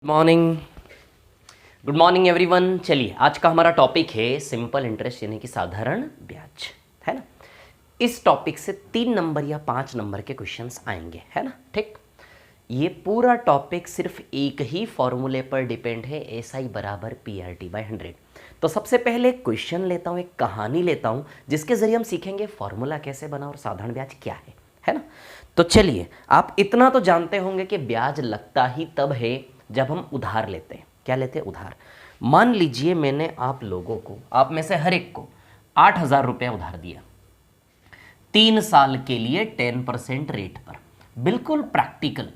Morning good morning everyone. चलिए आज का हमारा टॉपिक है सिंपल इंटरेस्ट यानी कि साधारण ब्याज, है ना। इस टॉपिक से 3 नंबर या 5 नंबर के क्वेश्चंस आएंगे, है ना। ठीक, ये पूरा टॉपिक सिर्फ एक ही फॉर्मूले पर डिपेंड है, SI बराबर PRT/100। तो सबसे पहले क्वेश्चन लेता हूँ, एक कहानी लेता हूँ जिसके जरिए हम सीखेंगे फॉर्मूला कैसे बना और साधारण ब्याज क्या है ना। तो चलिए, आप इतना तो जानते होंगे कि ब्याज लगता ही तब है जब हम उधार लेते हैं। क्या लेते हैं? उधार। मान लीजिए मैंने आप लोगों को, आप में से हर एक को 8,000 रुपया उधार दिया 3 साल के लिए 10% रेट पर। बिल्कुल प्रैक्टिकल,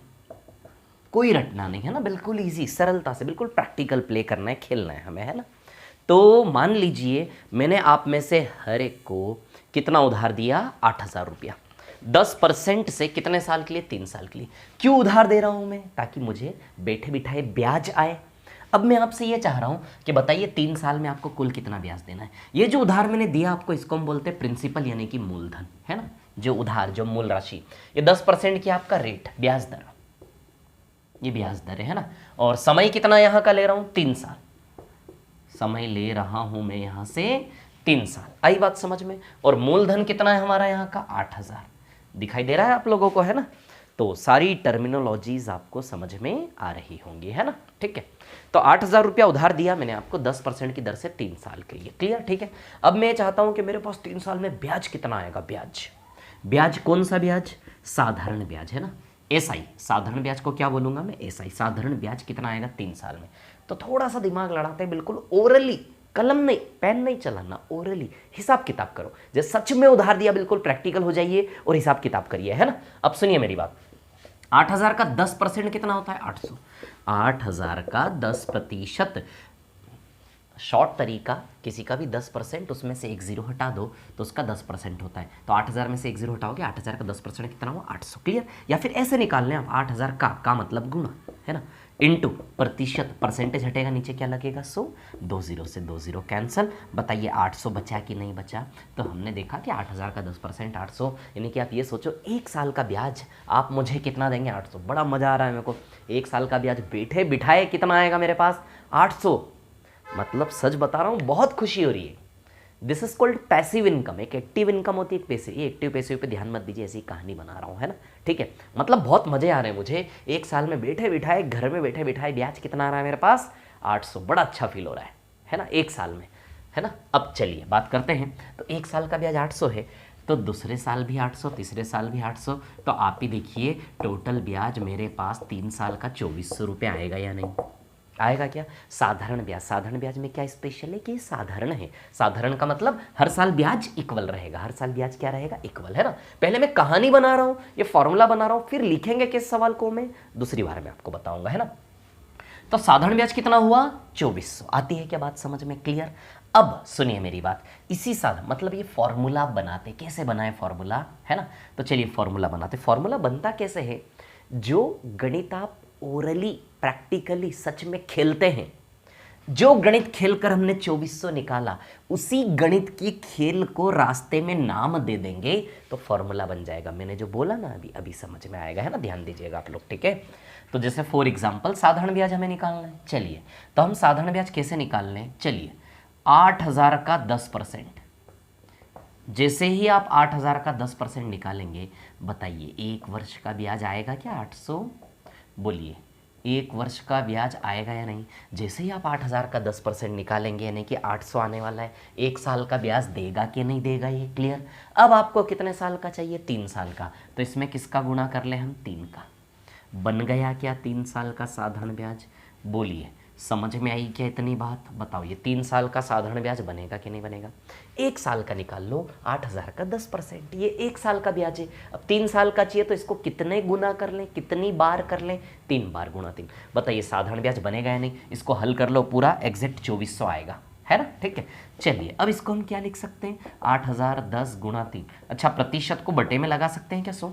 कोई रटना नहीं, है ना। बिल्कुल इजी, सरलता से, बिल्कुल प्रैक्टिकल प्ले करना है, खेलना है हमें, है ना। तो मान लीजिए मैंने आप में से हर एक को कितना उधार दिया? 8,000 रुपया। 10% से कितने साल के लिए? 3 साल के लिए। क्यों उधार दे रहा हूं मैं? ताकि मुझे बैठे बिठाए ब्याज आए। अब मैं आपसे ये चाह रहा हूं कि बताइए 3 साल में आपको कुल कितना ब्याज देना है। ये जो उधार मैंने दिया आपको, इसको हम बोलते हैं प्रिंसिपल यानी कि मूलधन, है ना। जो उधार, जो मूल राशि, ये 10% की आपका रेट, ब्याज दर, ये ब्याज दर है ना। और समय कितना यहां का ले रहा हूं? 3 साल। समय ले रहा हूं मैं यहां से 3 साल। आई बात समझ में? और मूलधन कितना है हमारा यहाँ का? 8,000। दिखाई दे रहा है आप लोगों को, है ना। तो सारी टर्मिनोलॉजीज आपको समझ में आ रही होंगी, है ना। ठीक है, तो 8,000 रुपया उधार दिया मैंने आपको 10% की दर से 3 साल के लिए। क्लियर? ठीक है। अब मैं चाहता हूं कि मेरे पास 3 साल में ब्याज कितना आएगा। ब्याज, ब्याज कौन सा ब्याज? साधारण ब्याज, है ना। SI, साधारण ब्याज को क्या बोलूंगा मैं? SI। साधारण ब्याज कितना आएगा 3 साल में? तो थोड़ा सा दिमाग लड़ाते हैं, बिल्कुल ओरली, कलम नहीं, पेन नहीं चलाना, ओरली हिसाब किताब करो। जैसे सच में उधार दिया, बिल्कुल प्रैक्टिकल हो जाइए और हिसाब किताब करिए, है ना। अब सुनिए मेरी बात। 8,000 का 10% कितना होता है? 800। 8,000 का 10%, शॉर्ट तरीका, किसी का भी 10%, उसमें से एक जीरो हटा दो तो उसका 10% होता है। तो 8,000 में से एक जीरो हटाओगे, 8,000 का 10% कितना हुआ? 800। क्लियर? या फिर ऐसे निकाल लें आप, 8,000 का मतलब गुणा, है ना, इनटू प्रतिशत, परसेंटेज हटेगा, नीचे क्या लगेगा? 100। 2 जीरो से 2 जीरो कैंसल। बताइए 800 बचा कि नहीं बचा? तो हमने देखा कि 8,000 का 10% 800, यानी कि आप ये सोचो 1 साल का ब्याज आप मुझे कितना देंगे? 800। बड़ा मजा आ रहा है मेरे को। 1 साल का ब्याज बैठे बिठाए कितना आएगा मेरे पास? 800। मतलब सच बता रहा हूं, बहुत खुशी हो रही है। This is called passive income. एक एक्टिव इनकम होती है, एक पैसिव। ये एक्टिव पैसिव पे ध्यान मत दीजिए, ऐसी कहानी बना रहा हूं, है ना। ठीक है, मतलब बहुत मजे आ रहे हैं मुझे। 1 साल में बैठे बिठाए, घर में बैठे बिठाए ब्याज कितना आ रहा है मेरे पास? 800। बड़ा अच्छा फील हो रहा है ना, 1 साल में, है ना। अब चलिए बात करते हैं। तो 1 साल का ब्याज 800 है, तो दूसरे साल भी 800, तीसरे साल भी 800। तो आप ही देखिए टोटल ब्याज मेरे पास 3 साल का 2,400 रुपये आएगा या नहीं आएगा? क्या साधारण ब्याज? साधारण ब्याज में क्या स्पेशल है कि साधारण है। साधारण का मतलब हर साल ब्याज इक्वल रहेगा। हर साल ब्याज क्या रहेगा? इक्वल, है ना। पहले मैं कहानी बना रहा हूं, ये फॉर्मूला बना रहा हूं, फिर लिखेंगे किस सवाल को मैं दूसरी बार में आपको बताऊंगा, है ना। तो साधारण ब्याज कितना हुआ? 2,400। आती है क्या बात समझ में? क्लियर? अब सुनिए मेरी बात। इसी साल मतलब ये फॉर्मूला बनाते, कैसे बनाए फॉर्मूला, है ना। तो चलिए फॉर्मूला बनाते। फॉर्मूला बनता कैसे है? जो गणित आप ओरली, प्रैक्टिकली, सच में खेलते हैं, जो गणित खेलकर हमने 2,400 निकाला, उसी गणित की खेल को रास्ते में नाम दे देंगे तो फॉर्मूला बन जाएगा। मैंने जो बोला ना अभी अभी समझ में आएगा, है ना। ध्यान दीजिएगा आप लोग, ठीक है। तो जैसे फॉर एग्जांपल साधारण ब्याज हमें निकालना है। चलिए, तो हम साधारण ब्याज कैसे निकाल लें? चलिए, 8,000 का 10%। जैसे ही आप 8,000 का 10% निकालेंगे, बताइए 1 वर्ष का ब्याज आएगा क्या? 800। बोलिए, 1 वर्ष का ब्याज आएगा या नहीं? जैसे ही आप 8,000 का 10% निकालेंगे, यानी कि 800 आने वाला है। 1 साल का ब्याज देगा कि नहीं देगा? ये क्लियर? अब आपको कितने साल का चाहिए? 3 साल का। तो इसमें किसका गुणा कर ले हम? 3 का। बन गया क्या 3 साल का साधारण ब्याज? बोलिए, समझ में आई क्या इतनी बात? बताओ, ये 3 साल का साधारण ब्याज बनेगा कि नहीं बनेगा? 1 साल का निकाल लो, 8,000 का 10%, ये 1 साल का ब्याज है। अब 3 साल का चाहिए तो इसको कितने गुना कर लें, कितनी बार कर लें? 3 बार, गुणा 3। बताइए साधारण ब्याज बनेगा या नहीं? इसको हल कर लो, पूरा एग्जैक्ट 2,400 आएगा, है ना। ठीक है, चलिए अब इसको हम क्या लिख सकते हैं? 8,000 10 गुणा 3। अच्छा, प्रतिशत को बटे में लगा सकते हैं क्या?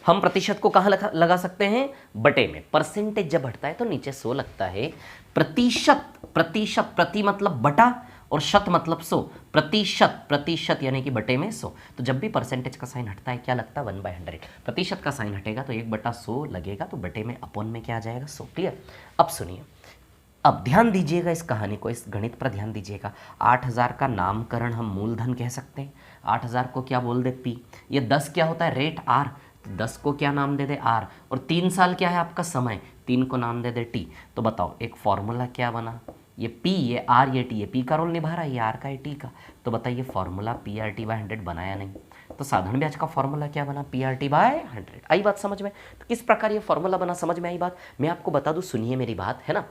हम प्रतिशत को कहां लगा सकते हैं? बटे में। परसेंटेज जब हटता है तो नीचे 100 लगता है। प्रतिशत, प्रतिशत, प्रति मतलब बटा, और शत मतलब 100, प्रतिशत, प्रतिशत यानी कि बटे में 100। तो जब भी परसेंटेज का साइन हटता है क्या लगता है 1/100। प्रतिशत का साइन हटेगा तो 1/100 लगेगा, तो बटे में अपॉन में क्या आ जाएगा 100। क्लियर। अब सुनिए, अब ध्यान दीजिएगा इस कहानी को, इस गणित पर ध्यान दीजिएगा। 8000 का नामकरण हम मूलधन कह सकते हैं। 8000 को क्या बोल दे पी। ये 10 क्या होता है रेट आर, तो 10 को क्या नाम दे दे आर। और 3 साल क्या है आपका समय, 3 को नाम दे दे टी। तो बताओ एक फॉर्मूला क्या बना, ये पी ये आर ये टी, ये पी का रोल निभा रहा है, ये आर का ये टी का। तो बताइए formula P R T by 100 बनाया नहीं, तो साधारण ब्याज का फॉर्मूला क्या बना पी आर टी बाय 100। आई बात समझ में। तो किस प्रकार ये फॉर्मूला बना, समझ में आई बात। मैं आपको बता दूं, सुनिए मेरी बात, है ना।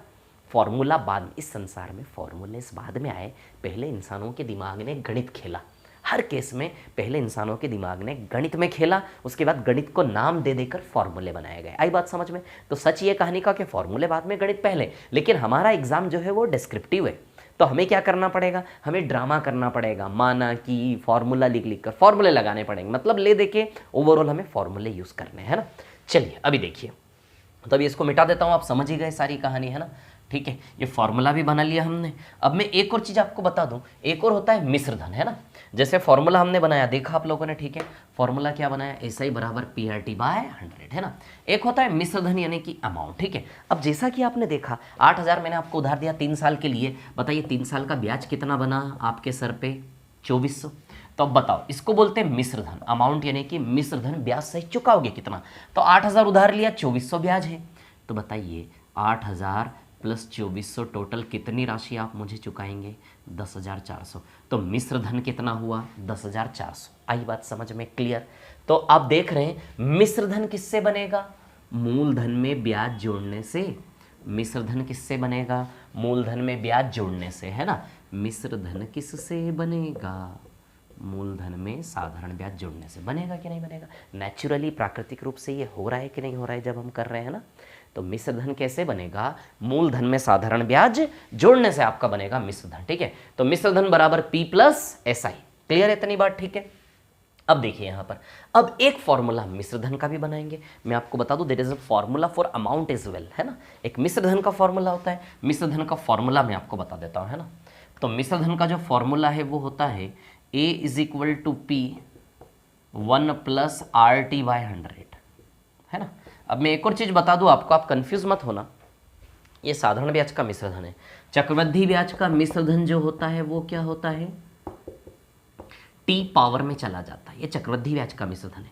फॉर्मूला बाद, इस संसार में फॉर्मूले बाद में आए, पहले इंसानों के दिमाग ने गणित खेला। हर केस में पहले इंसानों के दिमाग ने गणित में खेला, उसके बाद गणित को नाम दे देकर फॉर्मूले बनाए गए। आई बात समझ में। तो सच ये कहानी का कि फॉर्मूले बाद में गणित पहले, लेकिन हमारा एग्जाम जो है वो डिस्क्रिप्टिव है। तो हमें क्या करना पड़ेगा, हमें ड्रामा करना पड़ेगा, माना कि फॉर्मूला लिख लिख कर फॉर्मूले लगाने पड़ेंगे, मतलब ले दे के ओवरऑल हमें फॉर्मूले यूज करने हैं ना। चलिए अभी देखिए, तो अभी इसको मिटा देता हूँ, आप समझ ही गए सारी कहानी, है ना। ठीक है, ये फॉर्मूला भी बना लिया हमने। अब मैं एक और चीज़ आपको बता दूं, एक और होता है मिश्रधन, है ना। जैसे फॉर्मूला हमने बनाया, देखा आप लोगों ने, ठीक है। फॉर्मूला क्या बनाया, SI बराबर PRT बाय 100, है ना। एक होता है मिश्रधन यानी कि अमाउंट, ठीक है। अब जैसा कि आपने देखा 8000 मैंने आपको उधार दिया 3 साल के लिए, बताइए 3 साल का ब्याज कितना बना आपके सर पे 2400। तो अब बताओ, इसको बोलते हैं मिश्रधन, अमाउंट यानी कि मिश्रधन, ब्याज सहित चुकाओगे कितना। तो 8000 उधार लिया, 2400 ब्याज है। तो बताइए 8000 प्लस 2400 टोटल कितनी राशि आप मुझे चुकाएंगे, 10,400। तो मिश्रधन कितना हुआ 10,400। आई बात समझ में, क्लियर। तो आप देख रहे हैं मिश्रधन किससे बनेगा, मूलधन में ब्याज जोड़ने से। मिश्रधन किससे बनेगा, मूलधन में ब्याज जोड़ने से, है ना। मिश्रधन किससे बनेगा, मूलधन में साधारण ब्याज जोड़ने से। बनेगा कि नहीं बनेगा, नेचुरली प्राकृतिक रूप से ये हो रहा है कि नहीं हो रहा है जब हम कर रहे हैं ना। तो मिश्रधन कैसे बनेगा, मूलधन में साधारण ब्याज जोड़ने से आपका बनेगा मिश्रधन, ठीक है। तो मिश्रधन बराबर P प्लस SI। क्लियर है इतनी बात, ठीक है। अब देखिए यहां पर, अब एक फॉर्मूला मिश्रधन का भी बनाएंगे। मैं आपको बता दूं, there is a formula for amount is well, है ना। एक मिश्रधन का फॉर्मूला होता है, मिश्रधन का फॉर्मूला मैं आपको बता देता हूं, है ना। तो मिश्रधन का जो फॉर्मूला है वो होता है A is equal to P 1 plus RT by 100, है ना। अब मैं एक और चीज बता दूं आपको, आप कंफ्यूज मत होना, ये साधारण ब्याज का मिश्रधन है। चक्रवृद्धि ब्याज का मिश्रधन जो होता है वो क्या होता है, T पावर में चला जाता है। ये चक्रवृद्धि ब्याज का मिश्रधन है।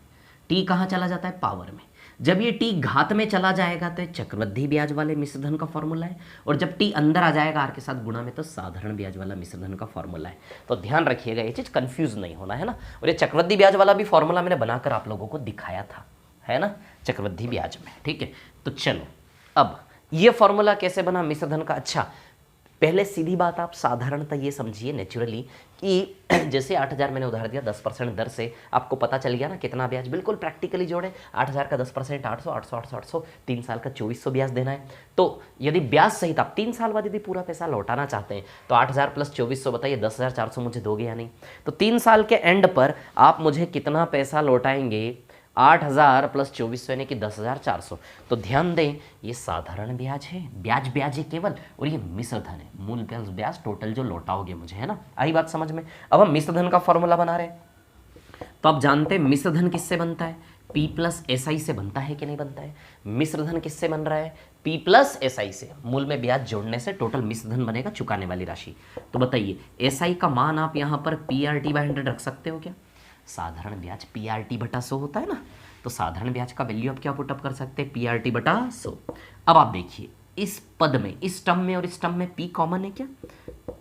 T कहाँ चला जाता है, पावर में। जब ये T घात में चला जाएगा तो चक्रवृद्धि ब्याज वाले मिश्रधन का फॉर्मूला है, और जब T अंदर आ जाएगा R के साथ गुणा में तो साधारण ब्याज वाला मिश्रधन का फॉर्मूला है। तो ध्यान रखिएगा, ये चीज कंफ्यूज नहीं होना, है ना। और ये चक्रवृद्धि ब्याज वाला भी फॉर्मूला मैंने बनाकर आप लोगों को दिखाया था, है ना, चक्रवृद्धि ब्याज में, ठीक है। तो चलो, अब ये फॉर्मूला कैसे बना मिश्रधन का। अच्छा, पहले सीधी बात आप साधारणतः ये समझिए नेचुरली कि जैसे 8000 मैंने उधार दिया 10% दर से, आपको पता चल गया ना कितना ब्याज, बिल्कुल प्रैक्टिकली जोड़े। 8000 का 10% 800, 800, 800, 800, 3 साल का 2400 ब्याज देना है। तो यदि ब्याज सहित आप 3 साल बाद यदि पूरा पैसा लौटाना चाहते हैं तो 8000 प्लस 2400, बताइए 10,400 मुझे दोगे या नहीं। तो 3 साल के एंड पर आप मुझे कितना पैसा लौटाएंगे, 8000 प्लस 2400 यानी कि 10,400। तो ध्यान दें, ये साधारण ब्याज है, ब्याज ब्याज है केवल, और ये मिश्रधन है, मूल ब्याज ब्याज टोटल जो लौटाओगे मुझे, है ना। आई बात समझ में। अब हम मिश्रधन का फॉर्मूला बना रहे हैं, तो आप जानते हैं मिश्रधन किससे बनता है, P प्लस SI से बनता है कि नहीं बनता है। मिश्रधन किससे बन रहा है, P प्लस SI से, मूल में ब्याज जोड़ने से टोटल मिश्रधन बनेगा, चुकाने वाली राशि। तो बताइए SI का मान आप यहाँ पर PRT बाय 100 रख सकते हो क्या। साधारण ब्याज PRT बटा 100 होता है ना, तो साधारण ब्याज का वैल्यू आप क्या पुटअप कर सकते हैं, PRT बटा 100। अब आप देखिए इस पद में, इस टर्म में और इस टर्म में P कॉमन है क्या,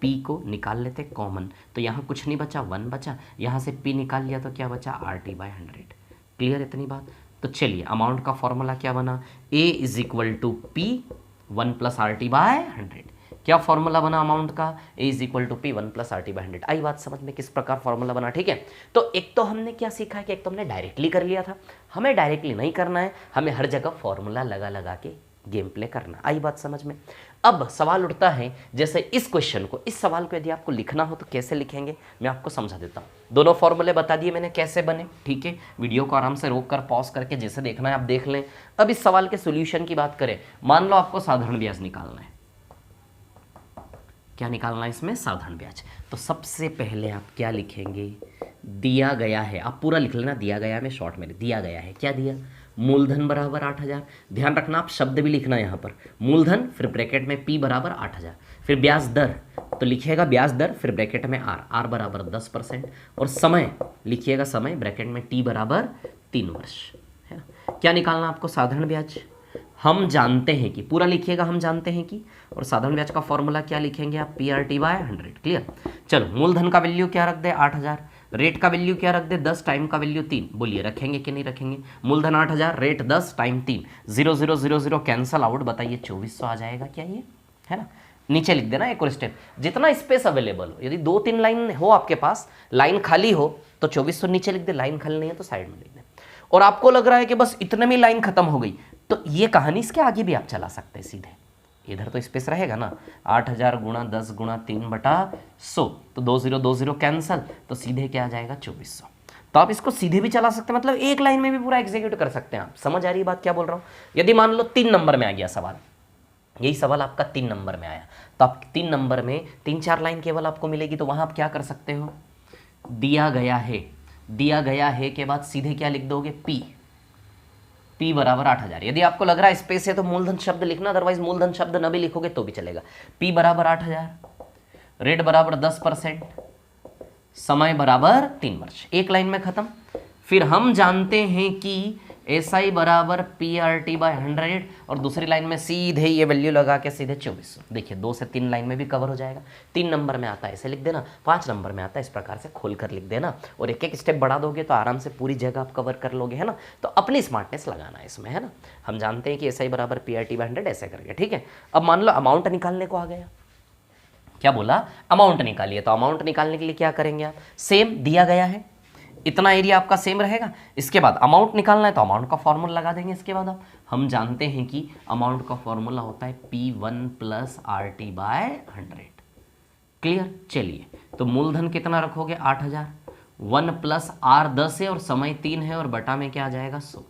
P को निकाल लेते कॉमन, तो यहाँ कुछ नहीं बचा, 1 बचा, यहाँ से P निकाल लिया तो क्या बचा, RT बाय 100। क्लियर इतनी बात। तो चलिए अमाउंट का फॉर्मूला क्या बना, A is equal to P 1 plus RT by 100। क्या फॉर्मूला बना अमाउंट का, A is equal to P 1 plus RT by 100। आई बात समझ में किस प्रकार फॉर्मूला बना, ठीक है। तो एक तो हमने क्या सीखा है कि एक तो हमने डायरेक्टली कर लिया था, हमें डायरेक्टली नहीं करना है, हमें हर जगह फॉर्मूला लगा लगा के गेम प्ले करना। आई बात समझ में। अब सवाल उठता है, जैसे इस क्वेश्चन को, इस सवाल को यदि आपको लिखना हो तो कैसे लिखेंगे, मैं आपको समझा देता हूँ। दोनों फॉर्मूले बता दिए मैंने कैसे बने, ठीक है। वीडियो को आराम से रोक कर पॉज करके जैसे देखना है आप देख लें। अब इस सवाल के सोल्यूशन की बात करें, मान लो आपको साधारण ब्याज निकालना है, क्या निकालना है इसमें? साधारण ब्याज। तो सबसे पहले आप क्या लिखेंगे? दिया गया है, आप पूरा लिख लेना, दिया गया में शॉर्ट में दिया गया है, क्या दिया? मूलधन बराबर 8,000। ध्यान रखना आप शब्द भी लिखना यहाँ पर, मूलधन फिर ब्रैकेट में P बराबर 8,000, फिर ब्याज दर तो लिखिएगा ब्याज दर फिर ब्रैकेट में R बराबर 10%, और समय लिखिएगा समय ब्रैकेट में T बराबर 3 वर्ष, है ना। क्या निकालना आपको? साधारण ब्याज। हम जानते हैं कि, पूरा लिखिएगा हम जानते हैं कि, और साधारण ब्याज का फॉर्मूला क्या लिखेंगे आप? PRT/100। क्लियर। चलो मूलधन का वैल्यू क्या रख दे? 8,000। रेट का वैल्यू क्या रख दे? 10, टाइम का वैल्यू 3। बोलिए रखेंगे कि नहीं रखेंगे? मूलधन 8,000, रेट 10, टाइम 3, 0 0 0 0 कैंसल आउट। बताइए 2400 आ जाएगा क्या ये? है ना। नीचे लिख देना एक और स्टेप, जितना स्पेस अवेलेबल हो, यदि 2-3 लाइन हो आपके पास, लाइन खाली हो तो 2400 नीचे लिख दे, लाइन खाली नहीं है तो साइड में लिख दे। और आपको लग रहा है कि बस इतने में लाइन खत्म हो गई, तो ये कहानी इसके आगे भी आप चला सकते हैं सीधे, इधर तो स्पेस रहेगा ना। 8,000 गुणा 10 गुणा 3/100, तो 20 कैंसल, तो सीधे क्या आ जाएगा? 2400। तो आप इसको सीधे भी चला सकते हैं, मतलब एक लाइन में भी पूरा एग्जीक्यूट कर सकते हैं आप। समझ आ रही है बात क्या बोल रहा हूँ? यदि मान लो 3 नंबर में आ गया सवाल, यही सवाल आपका 3 नंबर में आया, तो आप 3 नंबर में 3-4 लाइन केवल आपको मिलेगी, तो वहां आप क्या कर सकते हो? दिया गया है, दिया गया है के बाद सीधे क्या लिख दोगे? P बराबर 8,000। यदि आपको लग रहा है स्पेस है तो मूलधन शब्द लिखना, अदरवाइज मूलधन शब्द न भी लिखोगे तो भी चलेगा। P बराबर 8,000, रेट बराबर 10%, समय बराबर 3 वर्ष, एक लाइन में खत्म। फिर हम जानते हैं कि SI बराबर PRT/100, और दूसरी लाइन में सीधे ये वैल्यू लगा के सीधे 2400। देखिए 2 से 3 लाइन में भी कवर हो जाएगा। 3 नंबर में आता है ऐसे लिख देना, 5 नंबर में आता है इस प्रकार से खोल कर लिख देना, और एक एक स्टेप बढ़ा दोगे तो आराम से पूरी जगह आप कवर कर लोगे, है ना। तो अपनी स्मार्टनेस लगाना है इसमें, है ना। हम जानते हैं कि SI बराबर PRT/100 ऐसे करके, ठीक है। अब मान लो अमाउंट निकालने को आ गया, क्या बोला? अमाउंट निकालिए। तो अमाउंट निकालने के लिए क्या करेंगे आप? सेम दिया गया है, इतना एरिया आपका सेम रहेगा। इसके बाद अमाउंट निकालना है तो अमाउंट का फॉर्मूला लगा देंगे। इसके बाद हम जानते हैं कि अमाउंट का फॉर्मूला होता है P1 + RT/100। क्लियर। चलिए तो मूलधन कितना रखोगे? 8,000, 1 + R 10 है और समय 3 है, और बटा में क्या आ जाएगा? 100।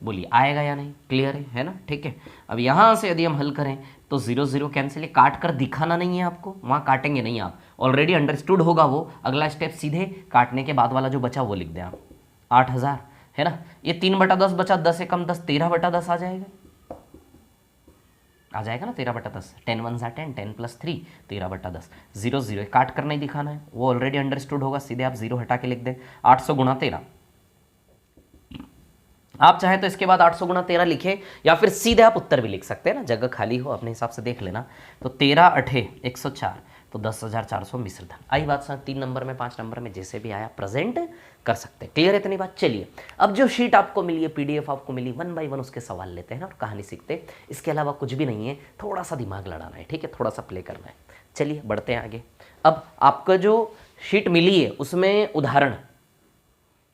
बोलिए आएगा या नहीं? क्लियर है ना, ठीक है। अब यहाँ से यदि हम हल करें तो 0 0 कैंसिल, काट कर दिखाना नहीं है आपको, वहाँ काटेंगे नहीं आप, ऑलरेडी अंडरस्टूड होगा वो। अगला स्टेप सीधे काटने के बाद वाला जो बचा वो लिख दें आप, 8,000, है ना। ये 3/10 बचा, 10 से कम 10, 13/10 आ जाएगा, आ जाएगा ना 13/10। 10 1 10, 10 + 3, 13/10। 0 0 काट कर नहीं दिखाना है, वो ऑलरेडी अंडरस्टूड होगा, सीधे आप 0 हटा के लिख दें। 800 गुणा 13, आप चाहे तो इसके बाद 800 गुणा 13 लिखें, या फिर सीधे आप उत्तर भी लिख सकते हैं ना, जगह खाली हो अपने हिसाब से देख लेना। तो 13 8 104, तो 10,400 मिश्र धन। आई बात समझ? 3 नंबर में 5 नंबर में जैसे भी आया प्रेजेंट कर सकते हैं। क्लियर है इतनी बात? चलिए अब जो शीट आपको मिली है, PDF आपको मिली, 1 बाय 1 उसके सवाल लेते हैं और कहानी सीखते हैं। इसके अलावा कुछ भी नहीं है, थोड़ा सा दिमाग लड़ाना है, ठीक है, थोड़ा सा प्ले करना है। चलिए बढ़ते हैं आगे। अब आपका जो शीट मिली है उसमें उदाहरण,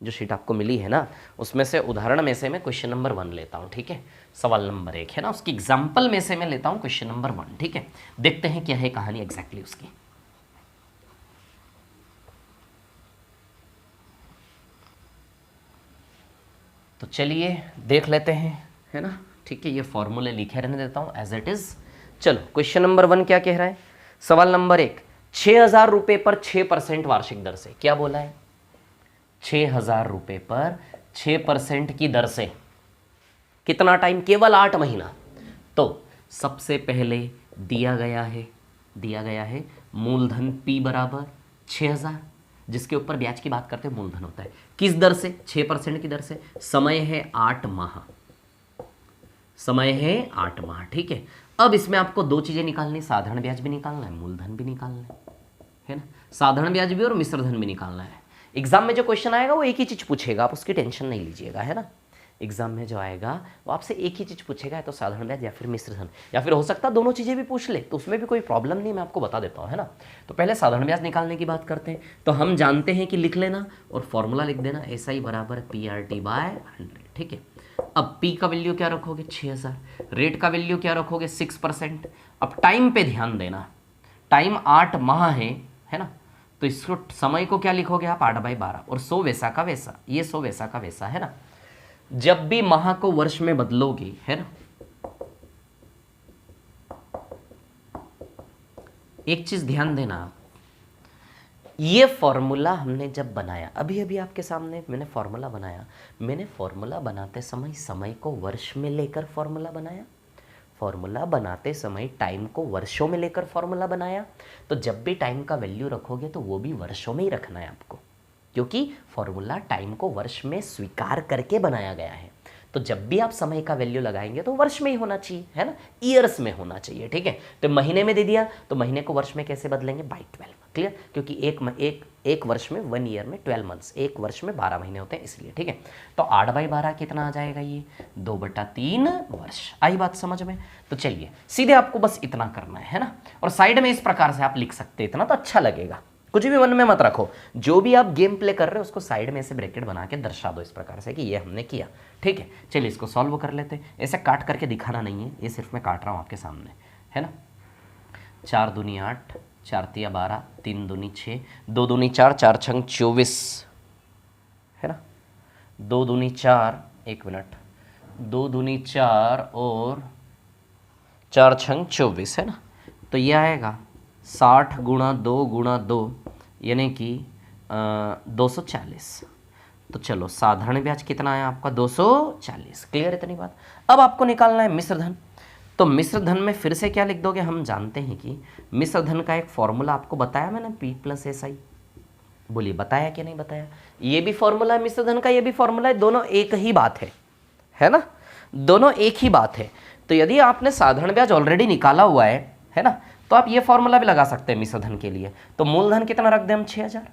जो शीट आपको मिली है ना, उसमें से उदाहरण में से मैं क्वेश्चन नंबर 1 लेता हूँ, ठीक है। सवाल नंबर 1 है ना, उसकी एग्जाम्पल में से मैं लेता हूँ क्वेश्चन नंबर 1, ठीक है। देखते हैं क्या है कहानी एग्जैक्टली उसकी। तो चलिए देख लेते हैं, है ना, ठीक है। ये फॉर्मूले लिखे रहने देता हूँ एज इट इज। चलो क्वेश्चन नंबर 1 क्या कह रहा है? सवाल नंबर 1, 6,000 रुपये पर 6% वार्षिक दर से, क्या बोला है? 6,000 रुपये पर 6% की दर से कितना टाइम? केवल 8 महीना। तो सबसे पहले दिया गया है मूलधन P बराबर 6,000, जिसके ऊपर ब्याज की बात करते हैं मूलधन होता है, किस दर से? 6% की दर से। समय है 8 माह, समय है 8 माह, ठीक है। अब इसमें आपको 2 चीजें निकालनी, साधारण ब्याज भी निकालना है, मूलधन भी निकालना है ना। साधारण ब्याज भी और मिश्र धन भी निकालना है। एग्जाम में जो क्वेश्चन आएगा वो एक ही चीज पूछेगा, आप उसकी टेंशन नहीं लीजिएगा, है ना। एग्जाम में जो आएगा वो आपसे एक ही चीज पूछेगा, तो साधारण ब्याज या फिर मिश्र धन, या फिर हो सकता है दोनों चीजें भी पूछ ले, तो उसमें भी कोई प्रॉब्लम नहीं, मैं आपको बता देता हूँ, है ना। तो पहले साधारण ब्याज निकालने की बात करते हैं। तो हम जानते हैं कि लिख लेना और फॉर्मूला लिख देना, SI बराबर PRT/100, ठीक है। अब P का वैल्यू क्या रखोगे? 6,000। रेट का वैल्यू क्या रखोगे? 6%। अब टाइम पे ध्यान देना, टाइम 8 माह है ना, तो इसको समय को क्या लिखोगे आप? 8/12, और 100 वैसा का वैसा, ये 100 वैसा का वैसा, है ना। जब भी माह को वर्ष में बदलोगे, है ना, एक चीज ध्यान देना आप, ये फॉर्मूला हमने जब बनाया, अभी अभी आपके सामने मैंने फॉर्मूला बनाया, मैंने फॉर्मूला बनाते समय को वर्ष में लेकर फॉर्मूला बनाया, फॉर्मूला बनाते समय टाइम को वर्षों में लेकर फॉर्मूला बनाया। तो जब भी टाइम का वैल्यू रखोगे तो वो भी वर्षों में ही रखना है आपको, क्योंकि फॉर्मूला टाइम को वर्ष में स्वीकार करके बनाया गया है। तो जब भी आप समय का वैल्यू लगाएंगे तो वर्ष में ही होना चाहिए, है ना, ईयर्स में होना चाहिए, ठीक है। तो महीने में दे दिया तो महीने को वर्ष में कैसे बदलेंगे, बाई 12, क्लियर, क्योंकि एक वर्ष में 1 ईयर में 12 मंथ्स, एक वर्ष में 12 महीने होते हैं इसलिए, ठीक है। तो 8/12 कितना आ जाएगा, ये 2/3 वर्ष। आई बात समझ में? तो चलिए सीधे आपको बस इतना करना है ना, और साइड में इस प्रकार से आप लिख सकते हैं, इतना तो अच्छा लगेगा, कुछ भी मन में मत रखो, जो भी आप गेम प्ले कर रहे हो उसको साइड में ऐसे ब्रैकेट बना के दर्शा दो इस प्रकार से कि ये हमने किया, ठीक है। चलिए इसको सॉल्व कर लेते हैं, ऐसे काट करके दिखाना नहीं है, ये सिर्फ मैं काट रहा हूँ आपके सामने, है ना। 4 दूनी 8, 4 तिया 12, 3 दूनी 6, 2 दूनी 4, 4 छंग 24, है ना, 2 दूनी 4, 1 मिनट, 2 दूनी 4 और 4 छंग 24, है ना। तो ये आएगा 60 गुणा 2 गुणा 2 यानी कि 240। तो चलो साधारण ब्याज कितना है आपका, 240, क्लियर इतनी बात। अब आपको निकालना है मिश्र धन। तो मिश्र धन में फिर से क्या लिख दोगे, हम जानते हैं कि मिश्र धन का एक फॉर्मूला आपको बताया मैंने, P+SI, बोलिए बताया कि नहीं बताया। ये भी फॉर्मूला है मिश्र धन का, ये भी फॉर्मूला है, दोनों एक ही बात है ना, दोनों एक ही बात है। तो यदि आपने साधारण ब्याज ऑलरेडी निकाला हुआ है ना, तो आप ये फॉर्मूला भी लगा सकते हैं मिश्र धन के लिए। तो मूलधन कितना रख दें हम, 6000,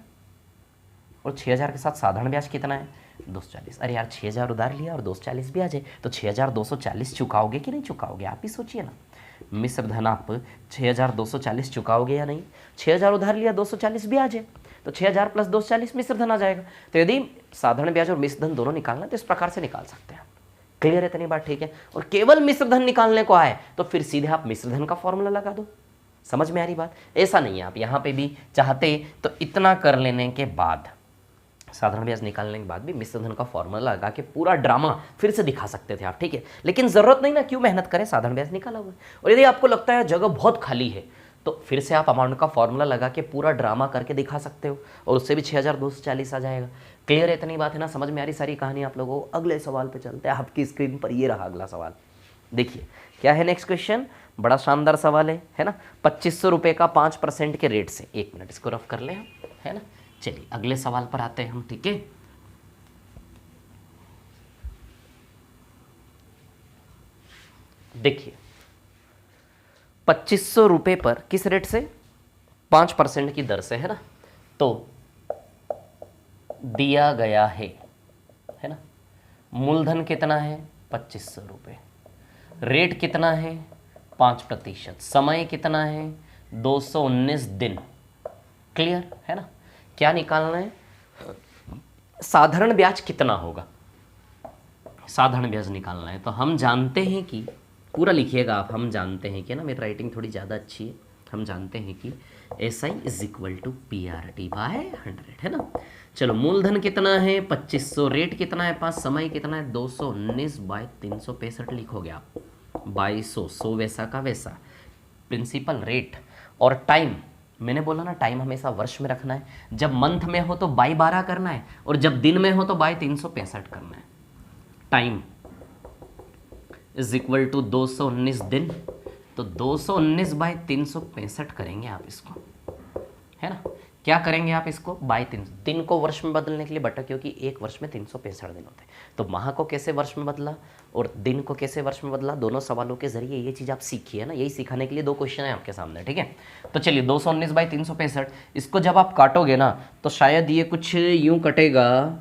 और 6000 के साथ साधारण ब्याज कितना है, 240। अरे यार 6000 उधार लिया और 240 ब्याज है, तो 6240 चुकाओगे कि नहीं चुकाओगे, आप ही सोचिए ना। मिश्र धन आप 6240 चुकाओगे या नहीं, 6000 उधार लिया, 240 ब्याज है, तो 6000 + 240 मिश्र धन आ जाएगा। तो यदि साधारण ब्याज और मिश्र धन दोनों निकालना है तो इस प्रकार से निकाल सकते हैं आप, क्लियर है इतनी बात, ठीक है। और केवल मिश्र धन निकालने को आए तो फिर सीधे आप मिश्र धन का फॉर्मूला लगा दो, समझ में आ रही बात। ऐसा नहीं है, आप यहाँ पे भी चाहते तो इतना कर लेने के बाद, साधारण ब्याज निकालने के बाद भी मिश्र धन का फॉर्मूला लगा के पूरा ड्रामा फिर से दिखा सकते थे आप, ठीक है। लेकिन जरूरत नहीं ना, क्यों मेहनत करें, साधारण ब्याज निकाला हुआ है। और यदि आपको लगता है जगह बहुत खाली है तो फिर से आप अमाउंट का फॉर्मूला लगा के पूरा ड्रामा करके दिखा सकते हो, और उससे भी 6240 आ जाएगा, क्लियर है इतनी बात, है ना, समझ में आ रही सारी कहानी आप लोगों को। अगले सवाल पे चलते हैं, आपकी स्क्रीन पर ये रहा अगला सवाल, देखिए क्या है नेक्स्ट क्वेश्चन, बड़ा शानदार सवाल है ना। 2500 रुपये का 5% के रेट से, 1 मिनट इसको रफ कर लें हम, है ना। चलिए अगले सवाल पर आते हैं हम, ठीक है। देखिए 2500 रुपये पर किस रेट से, 5% की दर से, है ना। तो दिया गया है ना, मूलधन कितना है 2500 रुपये, रेट कितना है 5%, समय कितना है 219 दिन, क्लियर है ना। क्या निकालना है, साधारण ब्याज कितना होगा, साधारण ब्याज निकालना है। तो हम जानते हैं कि, पूरा लिखिएगा आप, हम जानते हैं कि ना, मेरी राइटिंग थोड़ी ज़्यादा अच्छी है, हम जानते हैं कि SI = PRT/100, है ना। चलो मूलधन कितना है 2500, रेट कितना है 5, समय कितना है 219/365 लिखोगे आप, 2200, 100 वैसा का वैसा, प्रिंसिपल रेट, और टाइम, मैंने बोला ना टाइम हमेशा वर्ष में रखना है, जब मंथ में हो तो 12 करना है, और जब दिन में हो तो 365 करना है। टाइम = 219 दिन, तो 219/365 करेंगे आप इसको, है ना। क्या करेंगे आप इसको, 300, दिन को वर्ष में बदलने के लिए बटा, क्योंकि एक वर्ष में 365 दिन होते हैं। तो माह को कैसे वर्ष में बदला और दिन को कैसे वर्ष में बदला, दोनों सवालों के जरिए ये चीज़ आप सीखी है ना, यही सिखाने के लिए 2 क्वेश्चन है आपके सामने, ठीक है। तो चलिए 219/365, इसको जब आप काटोगे ना तो शायद ये कुछ यूँ कटेगा,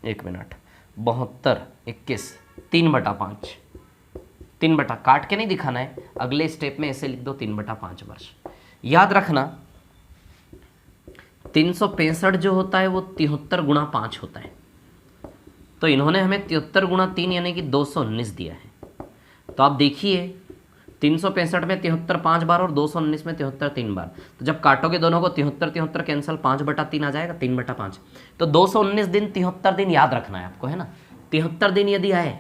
1 मिनट, 72, 21, 3/5, 3 काट के नहीं दिखाना है, अगले स्टेप में ऐसे लिख दो 3/5 वर्ष। याद रखना 365 जो होता है वो 73 × 5 होता है, तो इन्होंने हमें 73 × 3 यानी कि 219 दिया है। तो आप देखिए 365 में 73 5 बार और 219 में 73 3 बार, तो जब काटोगे दोनों को 73 कैंसिल, 5/3 आ जाएगा, 3/5। तो 219 दिन 73 दिन याद रखना है आपको, है ना। 73 दिन यदि आए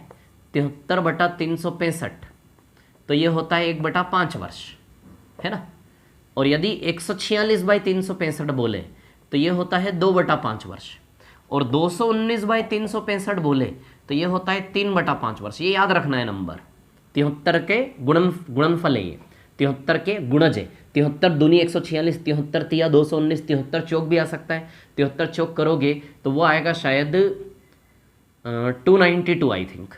73/365, तो ये होता है 1/5 वर्ष, है ना। और यदि 146/365 बोले तो ये होता है 2/5 वर्ष, और 219/365 बोले तो ये होता है 3/5 वर्ष। ये याद रखना है नंबर। 73 के गुणनफल है ये, 73 के गुणज है। 73 दूनी 146, 73 तिया 219, 73 चौक भी आ सकता है। 73 चौक करोगे तो वो आएगा शायद 292 आई थिंक,